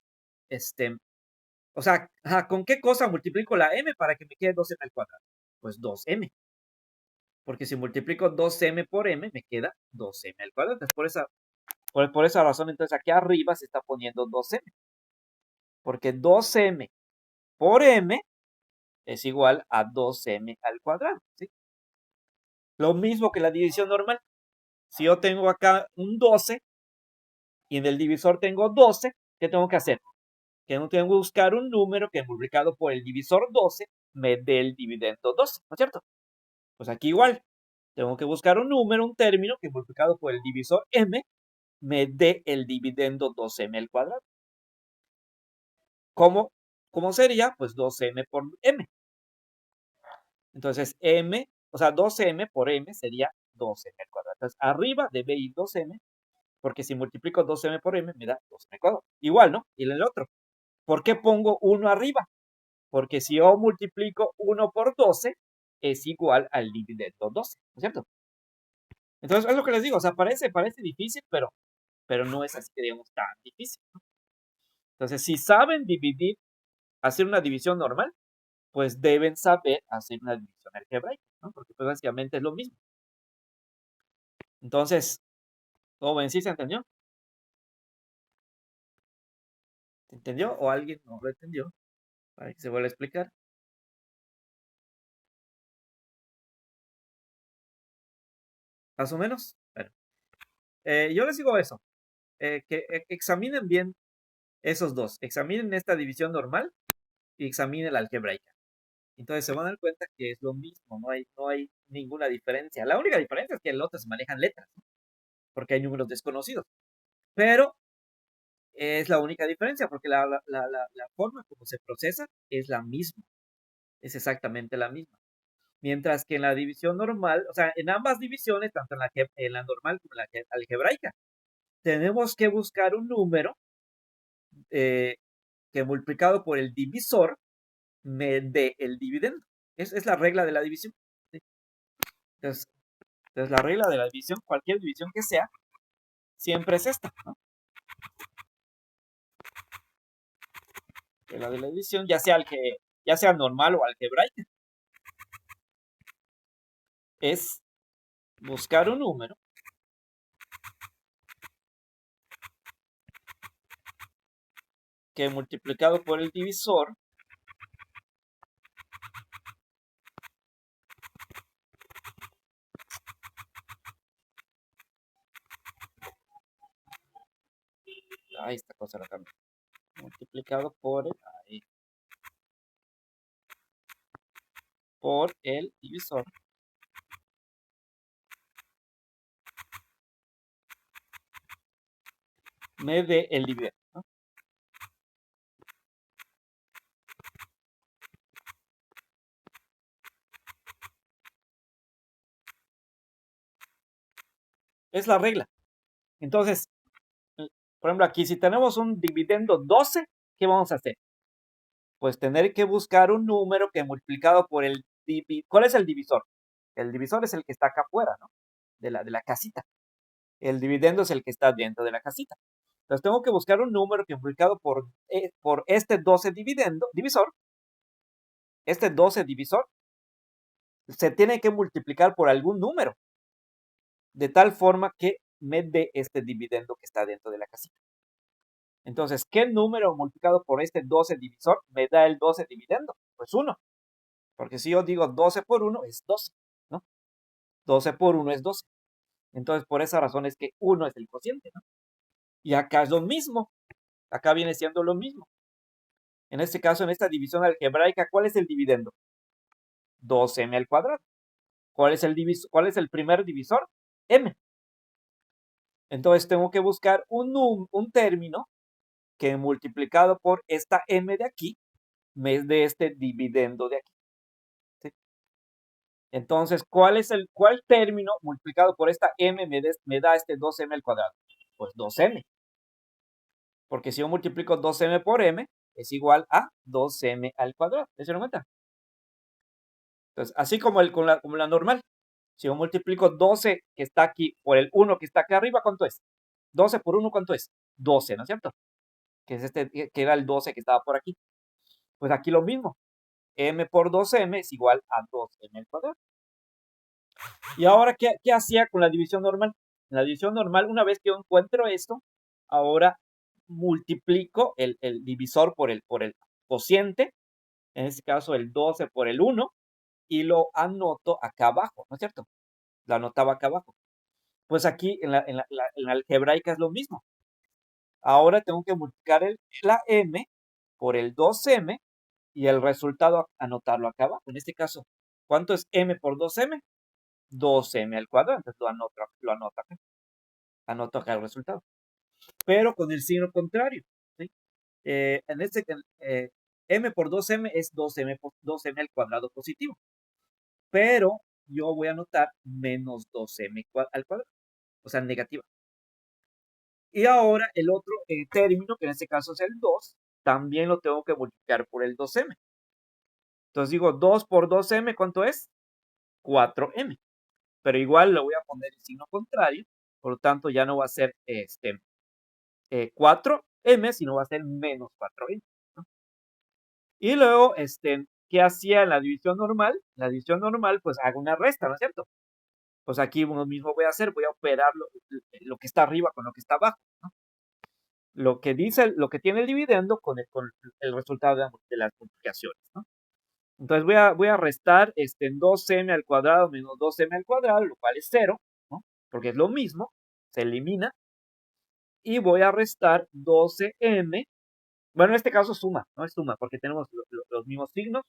o sea, ¿con qué cosa multiplico la m para que me quede 2m al cuadrado? Pues 2m. Porque si multiplico 2m por m, me queda 2m al cuadrado. Entonces, por esa razón, entonces aquí arriba se está poniendo 2m. Porque 2m por m es igual a 2m al cuadrado, ¿sí? Lo mismo que la división normal. Si yo tengo acá un 12 y en el divisor tengo 12, ¿qué tengo que hacer? Que tengo que buscar un número que multiplicado por el divisor 12 me dé el dividendo 12, ¿no es cierto? Pues aquí igual, tengo que buscar un número, un término que multiplicado por el divisor m me dé el dividendo 2m al cuadrado. ¿Cómo sería? Pues 2m por m. Entonces, o sea, 2m por m sería 2m al cuadrado. Entonces, arriba debe ir 2m, porque si multiplico 2m por m, me da 2m al cuadrado. Igual, ¿no? Y en el otro. ¿Por qué pongo 1 arriba? Porque si yo multiplico 1 por 12, es igual al dividendo 12, ¿no es cierto? Entonces, es lo que les digo, o sea, parece difícil, pero no es así que digamos tan difícil, ¿no? Entonces, si saben dividir, hacer una división normal, pues deben saber hacer una división algebraica, ¿no? Porque pues básicamente es lo mismo. Entonces, ¿cómo ven? ¿Sí se entendió? ¿Se entendió? ¿O alguien no lo entendió? Para que se vuelva a explicar. Más o menos. Bueno, yo les digo eso, que examinen bien esos dos. Examinen esta división normal y examinen la algebraica. Entonces se van a dar cuenta que es lo mismo, no hay ninguna diferencia. La única diferencia es que en el otro se manejan letras, ¿no? Porque hay números desconocidos. Pero es la única diferencia, porque la forma como se procesa es la misma, es exactamente la misma. Mientras que en la división normal, o sea, en ambas divisiones, tanto en la normal como en la algebraica, tenemos que buscar un número eh, que multiplicado por el divisor me dé el dividendo. Es la regla de la división. ¿Sí? Entonces, la regla de la división, cualquier división que sea, siempre es esta, ¿no? La de la división, ya sea normal o algebraica, es buscar un número que multiplicado por el divisor esta cosa la cambio, multiplicado por el divisor me dé el dividendo, ¿no? Es la regla. Entonces, por ejemplo, aquí si tenemos un dividendo 12, ¿qué vamos a hacer? Pues tener que buscar un número que multiplicado por el ¿cuál es el divisor? El divisor es el que está acá afuera, ¿no? De la casita. El dividendo es el que está dentro de la casita. Entonces tengo que buscar un número que multiplicado por este 12 divisor, este 12 divisor, se tiene que multiplicar por algún número, de tal forma que me dé este dividendo que está dentro de la casita. Entonces, ¿qué número multiplicado por este 12 divisor me da el 12 dividendo? Pues 1, porque si yo digo 12 por 1 es 12, ¿no? 12 por 1 es 12. Entonces, por esa razón es que 1 es el cociente, ¿no? Y acá es lo mismo, acá viene siendo lo mismo. En este caso, en esta división algebraica, ¿cuál es el dividendo? 2m al cuadrado. ¿Cuál es el primer divisor? M. Entonces tengo que buscar un término que multiplicado por esta m de aquí me dé este dividendo de aquí. ¿Sí? Entonces, ¿cuál término multiplicado por esta m me da este 2m al cuadrado? Pues 2m. Porque si yo multiplico 2m por m, es igual a 2m al cuadrado. ¿Se dieron cuenta? Entonces, así como la normal. Si yo multiplico 12 que está aquí por el 1 que está acá arriba, ¿cuánto es? 12 por 1, ¿cuánto es? 12, ¿no es cierto? Que es que era el 12 que estaba por aquí. Pues aquí lo mismo. M por 2m es igual a 2m al cuadrado. Y ahora, ¿qué hacía con la división normal? En la división normal, una vez que yo encuentro esto, ahora multiplico el divisor por el cociente, en este caso el 12 por el 1, y lo anoto acá abajo, ¿no es cierto? Lo anotaba acá abajo. Pues aquí en la algebraica es lo mismo. Ahora tengo que multiplicar la m por el 2m y el resultado anotarlo acá abajo. En este caso, ¿cuánto es m por 2m? 2m al cuadrado, entonces lo anoto acá. Anoto acá el resultado. Pero con el signo contrario, ¿sí? En este, m por 2m es 2m por 2m al cuadrado positivo. Pero yo voy a anotar menos 2m al cuadrado, o sea, negativa. Y ahora el otro término, que en este caso es el 2, también lo tengo que multiplicar por el 2m. Entonces digo 2 por 2m, ¿cuánto es? 4m. Pero igual le voy a poner el signo contrario, por lo tanto ya no va a ser 4m, sino va a ser menos 4m, ¿no? Y luego, ¿qué hacía en la división normal? La división normal, pues hago una resta, ¿no es cierto? Pues aquí uno mismo voy a hacer, voy a operar lo que está arriba con lo que está abajo, ¿no? Lo que tiene el dividendo con el resultado de las multiplicaciones, ¿no? Entonces voy a restar en 2m al cuadrado menos 2m al cuadrado, lo cual es 0, ¿no? Porque es lo mismo, se elimina. Y voy a restar 12m. Bueno, en este caso suma, no es suma, porque tenemos los mismos signos.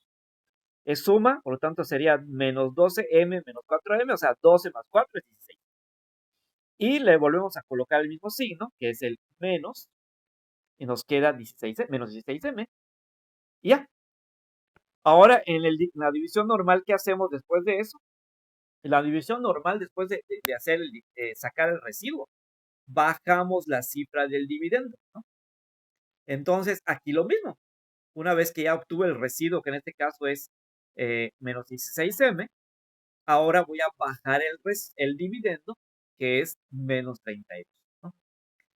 Es suma, por lo tanto sería menos 12m menos 4m, o sea, 12 más 4 es 16. Y le volvemos a colocar el mismo signo, que es el menos, y nos queda 16, menos 16m. Y ya. Ahora, en la división normal, ¿qué hacemos después de eso? En la división normal, después de hacer sacar el residuo, bajamos la cifra del dividendo, ¿no? Entonces, aquí lo mismo. Una vez que ya obtuve el residuo, que en este caso es menos 16m, ahora voy a bajar el dividendo, que es menos 32, ¿no?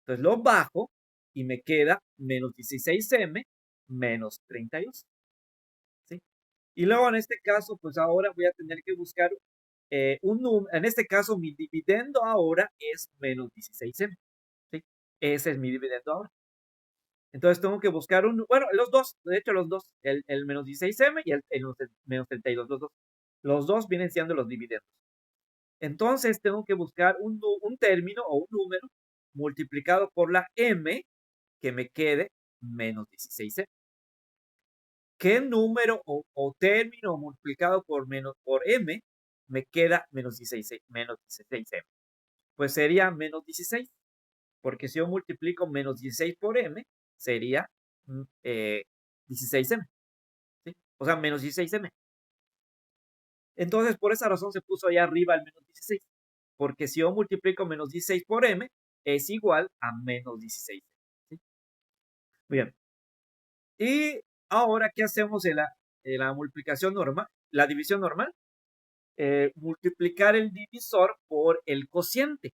Entonces lo bajo y me queda menos 16m menos 32, ¿sí? Y luego en este caso, pues ahora voy a tener que buscar un número. En este caso, mi dividendo ahora es menos 16m, ¿sí? Ese es mi dividendo ahora. Entonces tengo que buscar bueno, los dos, de hecho los dos, el menos 16m y el menos 32, los dos. Los dos vienen siendo los dividendos. Entonces tengo que buscar un término o un número multiplicado por la m que me quede menos 16m. ¿Qué número o término multiplicado por m me queda menos 16m? Pues sería menos 16, porque si yo multiplico menos 16 por m, sería 16m, ¿sí? O sea, menos 16m. Entonces, por esa razón se puso ahí arriba el menos 16, porque si yo multiplico menos 16 por m, es igual a menos 16, ¿sí? Bien. Y ahora, ¿qué hacemos en la multiplicación normal? La división normal. Multiplicar el divisor por el cociente.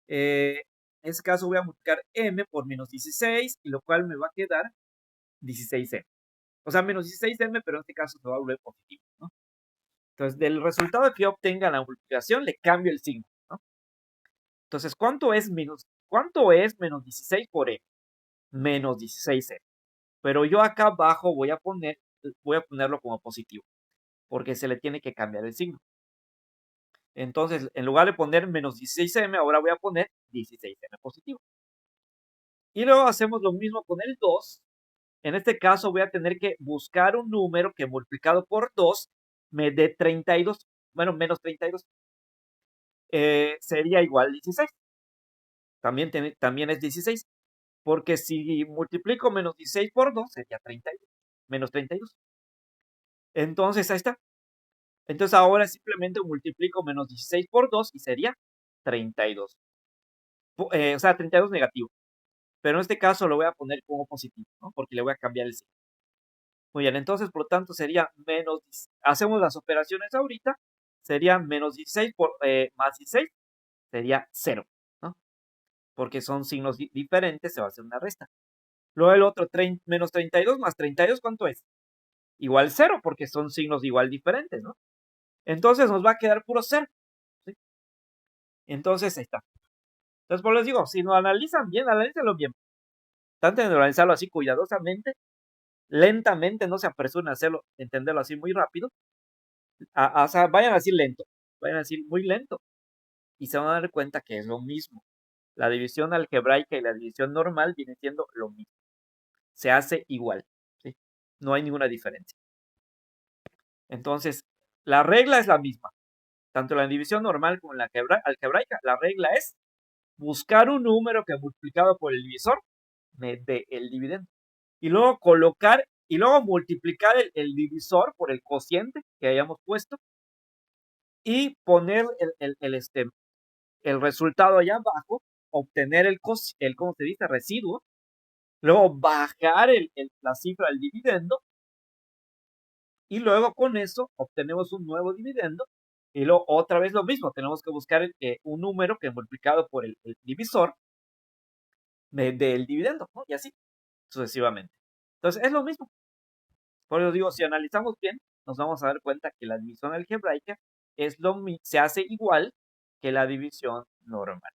En este caso voy a multiplicar m por menos 16, y lo cual me va a quedar 16m. O sea, menos 16m, pero en este caso se va a volver positivo, ¿no? Entonces, del resultado que yo obtenga en la multiplicación, le cambio el signo, ¿no? Entonces, ¿cuánto es menos 16 por m? Menos 16m. Pero yo acá abajo voy a ponerlo como positivo, porque se le tiene que cambiar el signo. Entonces, en lugar de poner menos 16m, ahora voy a poner 16m positivo. Y luego hacemos lo mismo con el 2. En este caso voy a tener que buscar un número que multiplicado por 2 me dé 32. Bueno, menos 32. Sería igual a 16. También es 16. Porque si multiplico menos 16 por 2, sería 32. Menos 32. Entonces, ahí está. Entonces ahora simplemente multiplico menos 16 por 2 y sería 32. O sea, 32 negativo. Pero en este caso lo voy a poner como positivo, ¿no? Porque le voy a cambiar el signo. Muy bien, entonces por lo tanto sería hacemos las operaciones ahorita, sería menos 16 más 16, sería 0, ¿no? Porque son signos diferentes, se va a hacer una resta. Luego el otro, menos 32 más 32, ¿cuánto es? Igual 0, porque son signos igual diferentes, ¿no? Entonces nos va a quedar puro 0, ¿sí? Entonces ahí está. Entonces, pues les digo, si lo analizan bien, analícenlo bien. Traten de analizarlo así cuidadosamente, lentamente, no se apresuren a hacerlo, entenderlo así muy rápido. O sea, vayan así lento, vayan así muy lento, y se van a dar cuenta que es lo mismo. La división algebraica y la división normal vienen siendo lo mismo. Se hace igual, ¿sí? No hay ninguna diferencia. Entonces, la regla es la misma. Tanto la división normal como en la algebraica, la regla es buscar un número que multiplicado por el divisor me dé el dividendo. Y luego multiplicar el divisor por el cociente que hayamos puesto y poner el resultado allá abajo, obtener ¿cómo se dice? Residuo, luego bajar la cifra del dividendo y luego con eso obtenemos un nuevo dividendo y luego otra vez lo mismo, tenemos que buscar un número que multiplicado por el divisor me dé el dividendo, ¿no? Y así sucesivamente. Entonces es lo mismo. Por eso digo, si analizamos bien, nos vamos a dar cuenta que la división algebraica se hace igual que la división normal.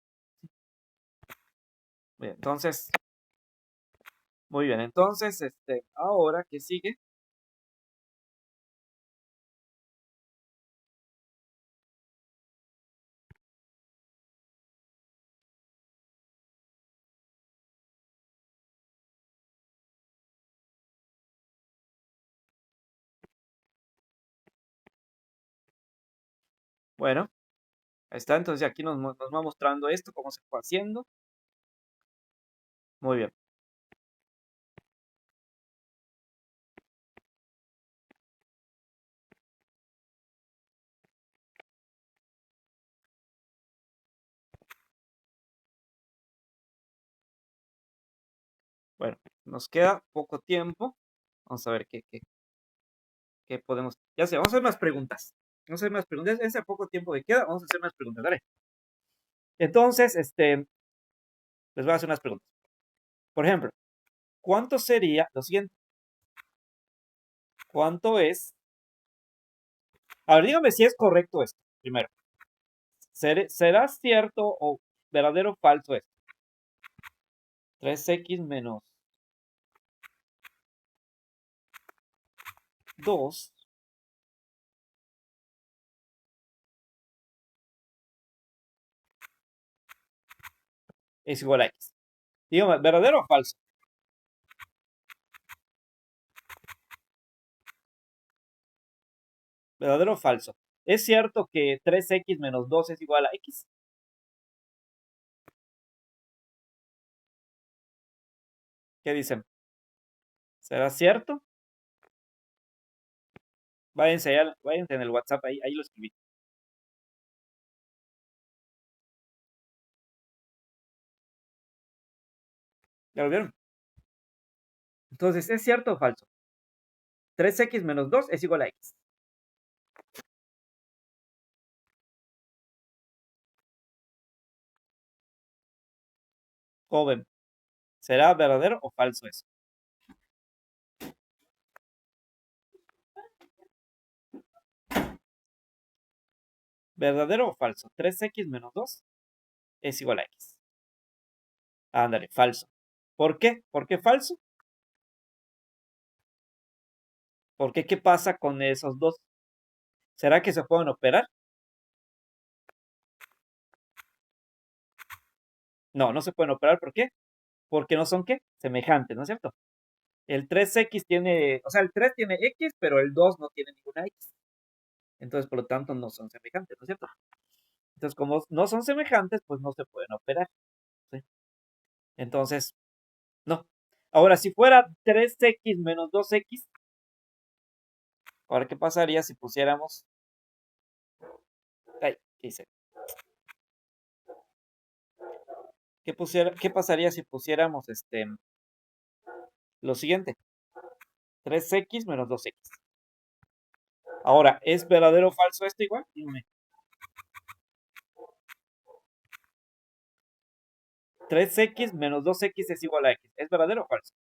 Bien, entonces, muy bien, entonces, ahora, ¿qué sigue? Bueno, ahí está, entonces aquí nos va mostrando esto, cómo se fue haciendo. Muy bien. Bueno, nos queda poco tiempo. Vamos a ver qué podemos. Ya sé, vamos a hacer más preguntas. Vamos a hacer más preguntas. Ese poco tiempo que queda, vamos a hacer más preguntas. Dale. Entonces, les voy a hacer unas preguntas. Por ejemplo, ¿cuánto sería lo siguiente? ¿Cuánto es? A ver, dígame si es correcto esto, primero. ¿Será cierto o verdadero o falso esto? 3x menos 2 es igual a x. Dígame, ¿verdadero o falso? ¿Verdadero o falso? ¿Es cierto que 3x menos 2 es igual a x? ¿Qué dicen? ¿Será cierto? Váyanse en el WhatsApp, ahí lo escribí. ¿Ya lo vieron? Entonces, ¿es cierto o falso? 3x menos 2 es igual a x. Joven, ¿será verdadero o falso eso? ¿Verdadero o falso? 3x menos 2 es igual a x. Ándale, falso. ¿Por qué? ¿Por qué falso? ¿Por qué? ¿Qué pasa con esos dos? ¿Será que se pueden operar? No, no se pueden operar. ¿Por qué? Porque no son ¿qué? Semejantes, ¿no es cierto? El 3x tiene, o sea, el 3 tiene x, pero el 2 no tiene ninguna x. Entonces, por lo tanto, no son semejantes, ¿no es cierto? Entonces, como no son semejantes, pues no se pueden operar. ¿Sí? Entonces, no. Ahora, si fuera 3x menos 2x, ahora, ¿qué pasaría si pusiéramos... Ay, ¿qué hice? ¿Qué pasaría si pusiéramos lo siguiente? 3x menos 2x. Ahora, ¿es verdadero o falso esto igual? Dime. 3x menos 2x es igual a x. ¿Es verdadero o falso?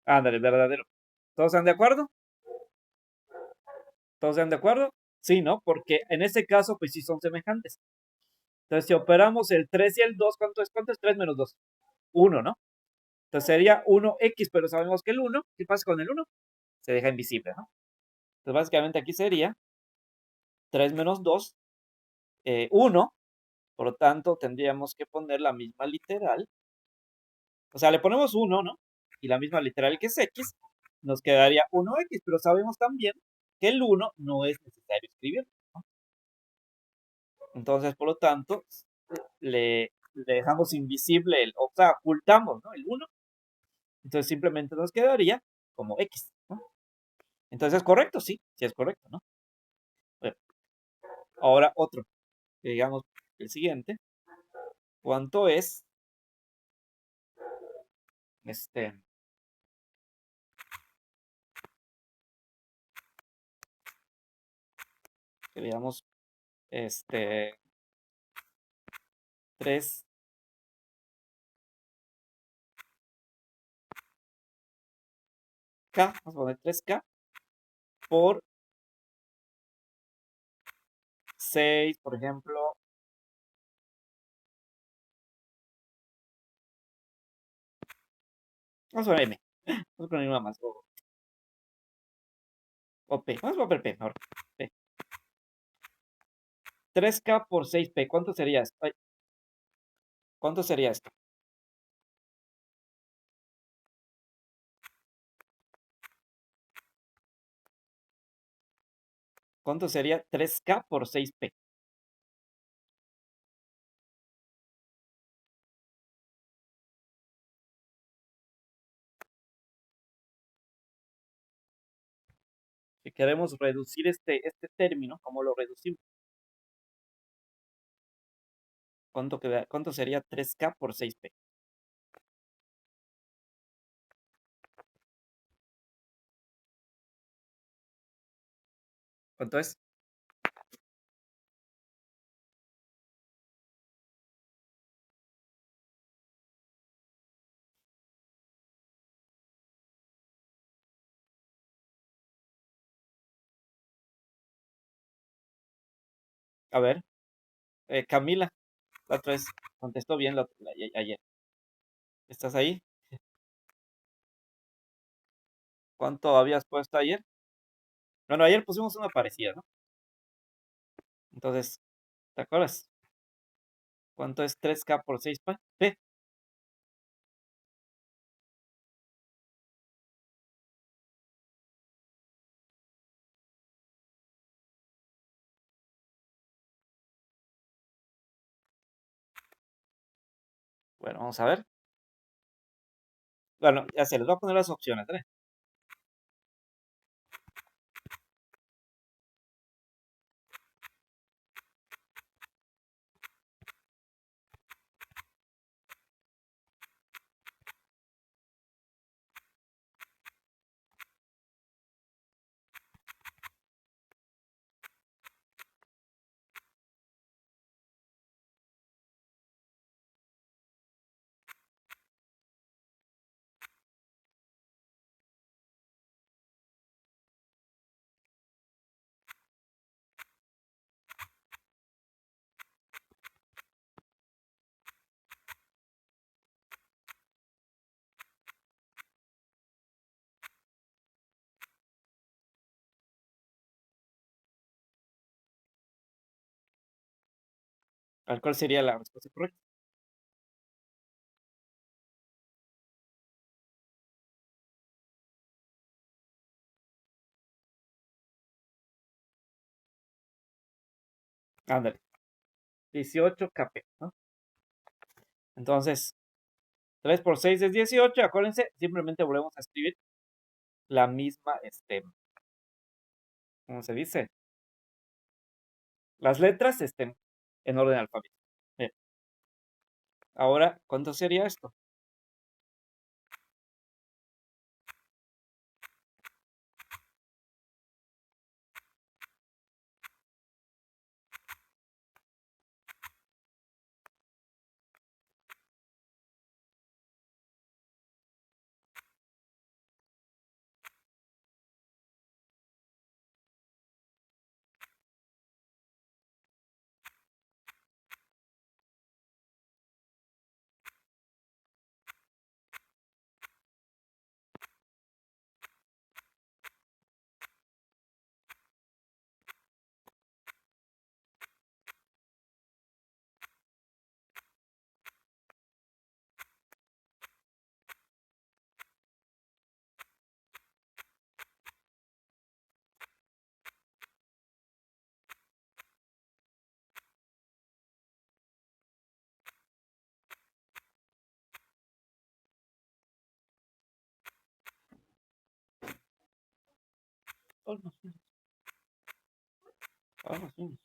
Ándale, verdadero. ¿Todos están de acuerdo? ¿Todos están de acuerdo? Sí, ¿no? Porque en este caso, pues sí son semejantes. Entonces, si operamos el 3 y el 2, ¿cuánto es? ¿Cuánto es 3 menos 2? 1, ¿no? Entonces sería 1x, pero sabemos que el 1, ¿qué pasa con el 1? Se deja invisible, ¿no? Entonces, básicamente aquí sería 3 menos 2, 1. Por lo tanto, tendríamos que poner la misma literal. O sea, le ponemos 1, ¿no? Y la misma literal que es x, nos quedaría 1x, pero sabemos también que el 1 no es necesario escribir, ¿no? Entonces, por lo tanto, le dejamos invisible, o sea, ocultamos, ¿no? El 1. Entonces, simplemente nos quedaría como x, ¿no? Entonces, ¿es correcto? Sí, sí es correcto, ¿no? Bueno, ahora otro, digamos, el siguiente. ¿Cuánto es este? Que digamos, 3 K, vamos a poner 3K por 6, por ejemplo. Vamos a poner M. Vamos a poner una más. O P. Vamos a poner P ahora. P. 3K por 6P. ¿Cuánto sería esto? Ay, ¿cuánto sería esto? ¿Cuánto sería 3K por 6P? Si queremos reducir este término, ¿cómo lo reducimos? ¿Cuánto sería 3K por 6P? ¿Cuánto es? A ver, Camila, la otra vez contestó bien ayer. ¿Estás ahí? ¿Cuánto habías puesto ayer? Bueno, ayer pusimos una parecida, ¿no? Entonces, ¿te acuerdas? ¿Cuánto es 3K por 6P? P. Bueno, vamos a ver. Bueno, ya se les voy a poner las opciones, ¿eh? ¿Cuál sería la respuesta correcta? Ándale, 18 kp, ¿no? Entonces, 3 por 6 es 18. Acuérdense, simplemente volvemos a escribir la misma, ¿cómo se dice? Las letras estén en orden alfabético. Bien. Ahora, ¿cuánto sería esto? Almost finished. Almost finished.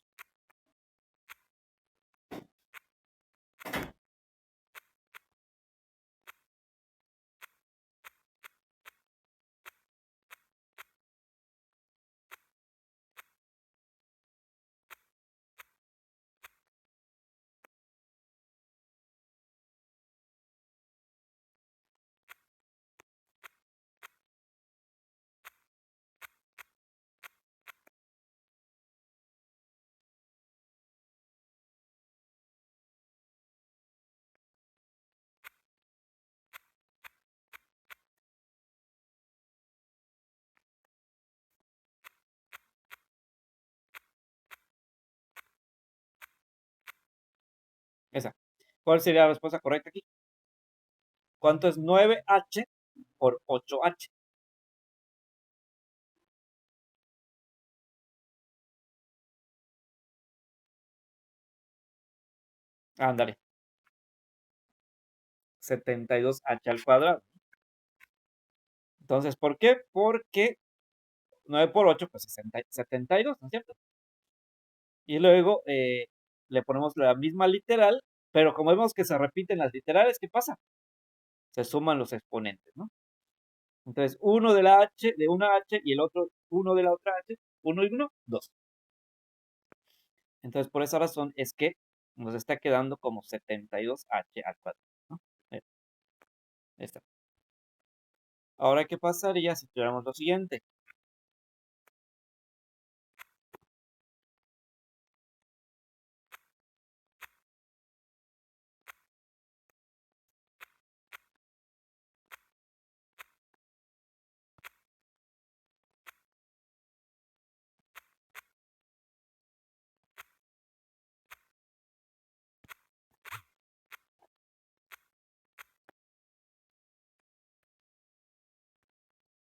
Esa. ¿Cuál sería la respuesta correcta aquí? ¿Cuánto es 9h por 8h? Ándale. 72h al cuadrado. Entonces, ¿por qué? Porque 9 por 8, pues 72, ¿no es cierto? Y luego le ponemos la misma literal, pero como vemos que se repiten las literales, ¿qué pasa? Se suman los exponentes, ¿no? Entonces, uno de la h, de una h, y el otro, uno de la otra h, uno y uno, dos. Entonces, por esa razón es que nos está quedando como 72h al cuadrado, ¿no? Ahí está. Ahora, ¿qué pasaría si tuviéramos lo siguiente?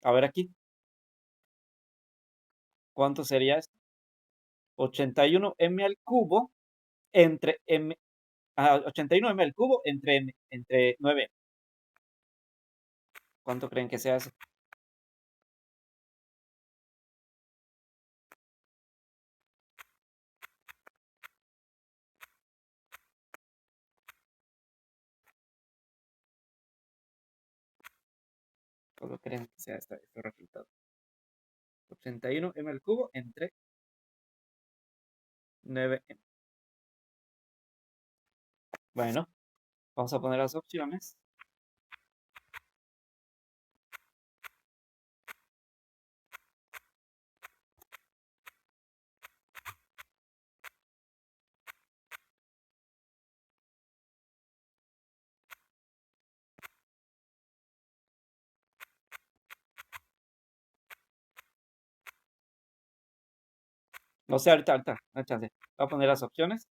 A ver aquí, ¿cuánto sería esto? 81m al cubo entre m, 81m al cubo entre 9. ¿Cuánto creen que sea eso? ¿Cuánto creen que sea este resultado? 81m al cubo entre 9m. Bueno, vamos a poner las opciones. No sé, ahorita, no chance. Voy a poner las opciones.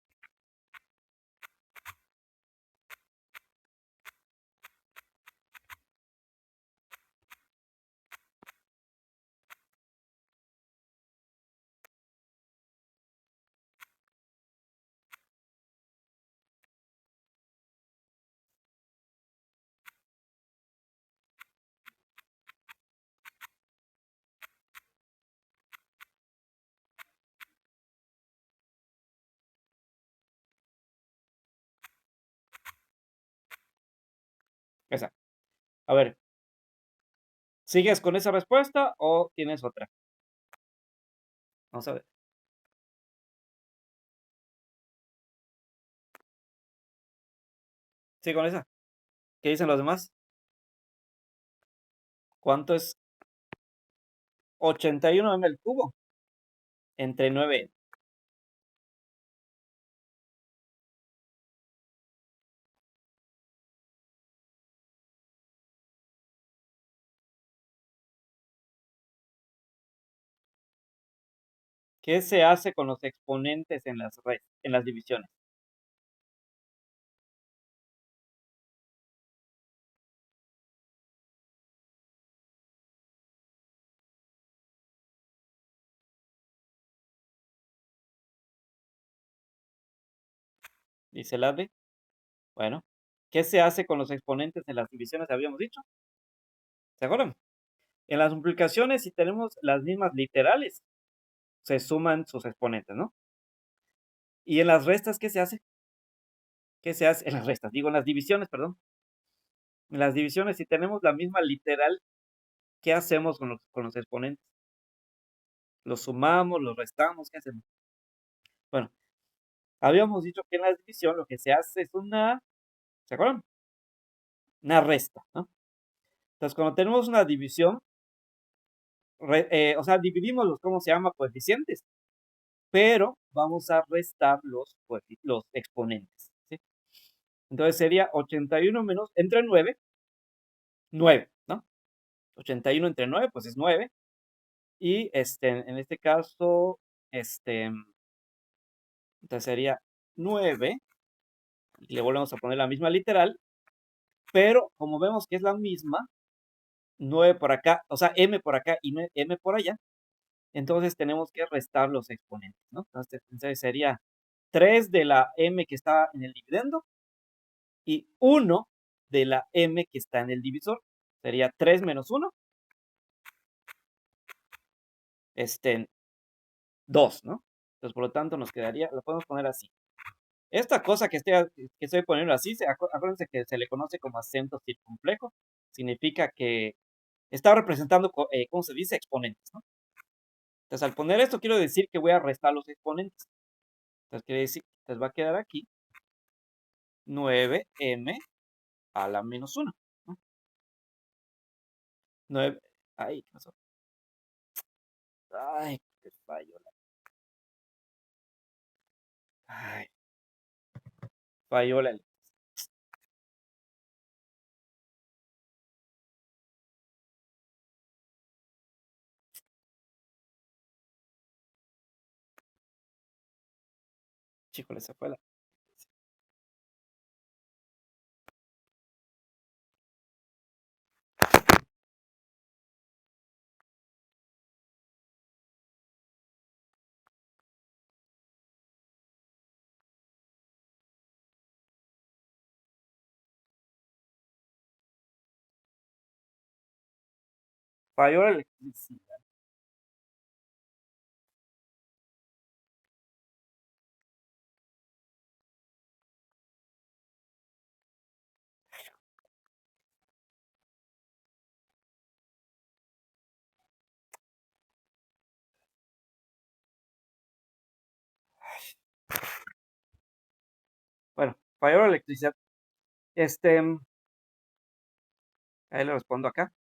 Esa. A ver, ¿sigues con esa respuesta o tienes otra? Vamos a ver. Sí, con esa. ¿Qué dicen los demás? ¿Cuánto es 81m al cubo entre 9? ¿Qué se hace con los exponentes en las divisiones? Dice la B. Bueno, ¿qué se hace con los exponentes en las divisiones? Habíamos dicho. ¿Se acuerdan? En las multiplicaciones, si tenemos las mismas literales, se suman sus exponentes, ¿no? Y en las restas, ¿qué se hace? ¿Qué se hace? En las restas, digo, en las divisiones, perdón. En las divisiones, si tenemos la misma literal, ¿qué hacemos con los exponentes? ¿Los sumamos, los restamos? ¿Qué hacemos? Bueno, habíamos dicho que en la división lo que se hace es una, ¿se acuerdan? Una resta, ¿no? Entonces, cuando tenemos una división, o sea, dividimos los, ¿cómo se llama? Coeficientes, pero vamos a restar los exponentes, ¿sí? Entonces sería 81 menos, entre 9, 9, ¿no? 81 entre 9, pues es 9. Y en este caso, entonces sería 9, y le volvemos a poner la misma literal, pero como vemos que es la misma, 9 por acá, o sea, m por acá y m por allá, entonces tenemos que restar los exponentes, ¿no? Entonces sería 3 de la m que está en el dividendo y 1 de la m que está en el divisor. Sería 3 menos 1, 2, ¿no? Entonces, por lo tanto, nos quedaría, lo podemos poner así. Esta cosa que estoy poniendo así, acuérdense que se le conoce como acento circunflejo. Significa que está representando, ¿cómo se dice? Exponentes, ¿no? Entonces, al poner esto, quiero decir que voy a restar los exponentes. Entonces, quiere decir, entonces va a quedar aquí 9m a la menos 1, ¿no? 9, ay, ¿qué pasó? Ay, qué fallo. Ay, falló la. Chicos, esa fue la. Falló la electricidad. Bueno, falló la electricidad. Ahí le respondo acá.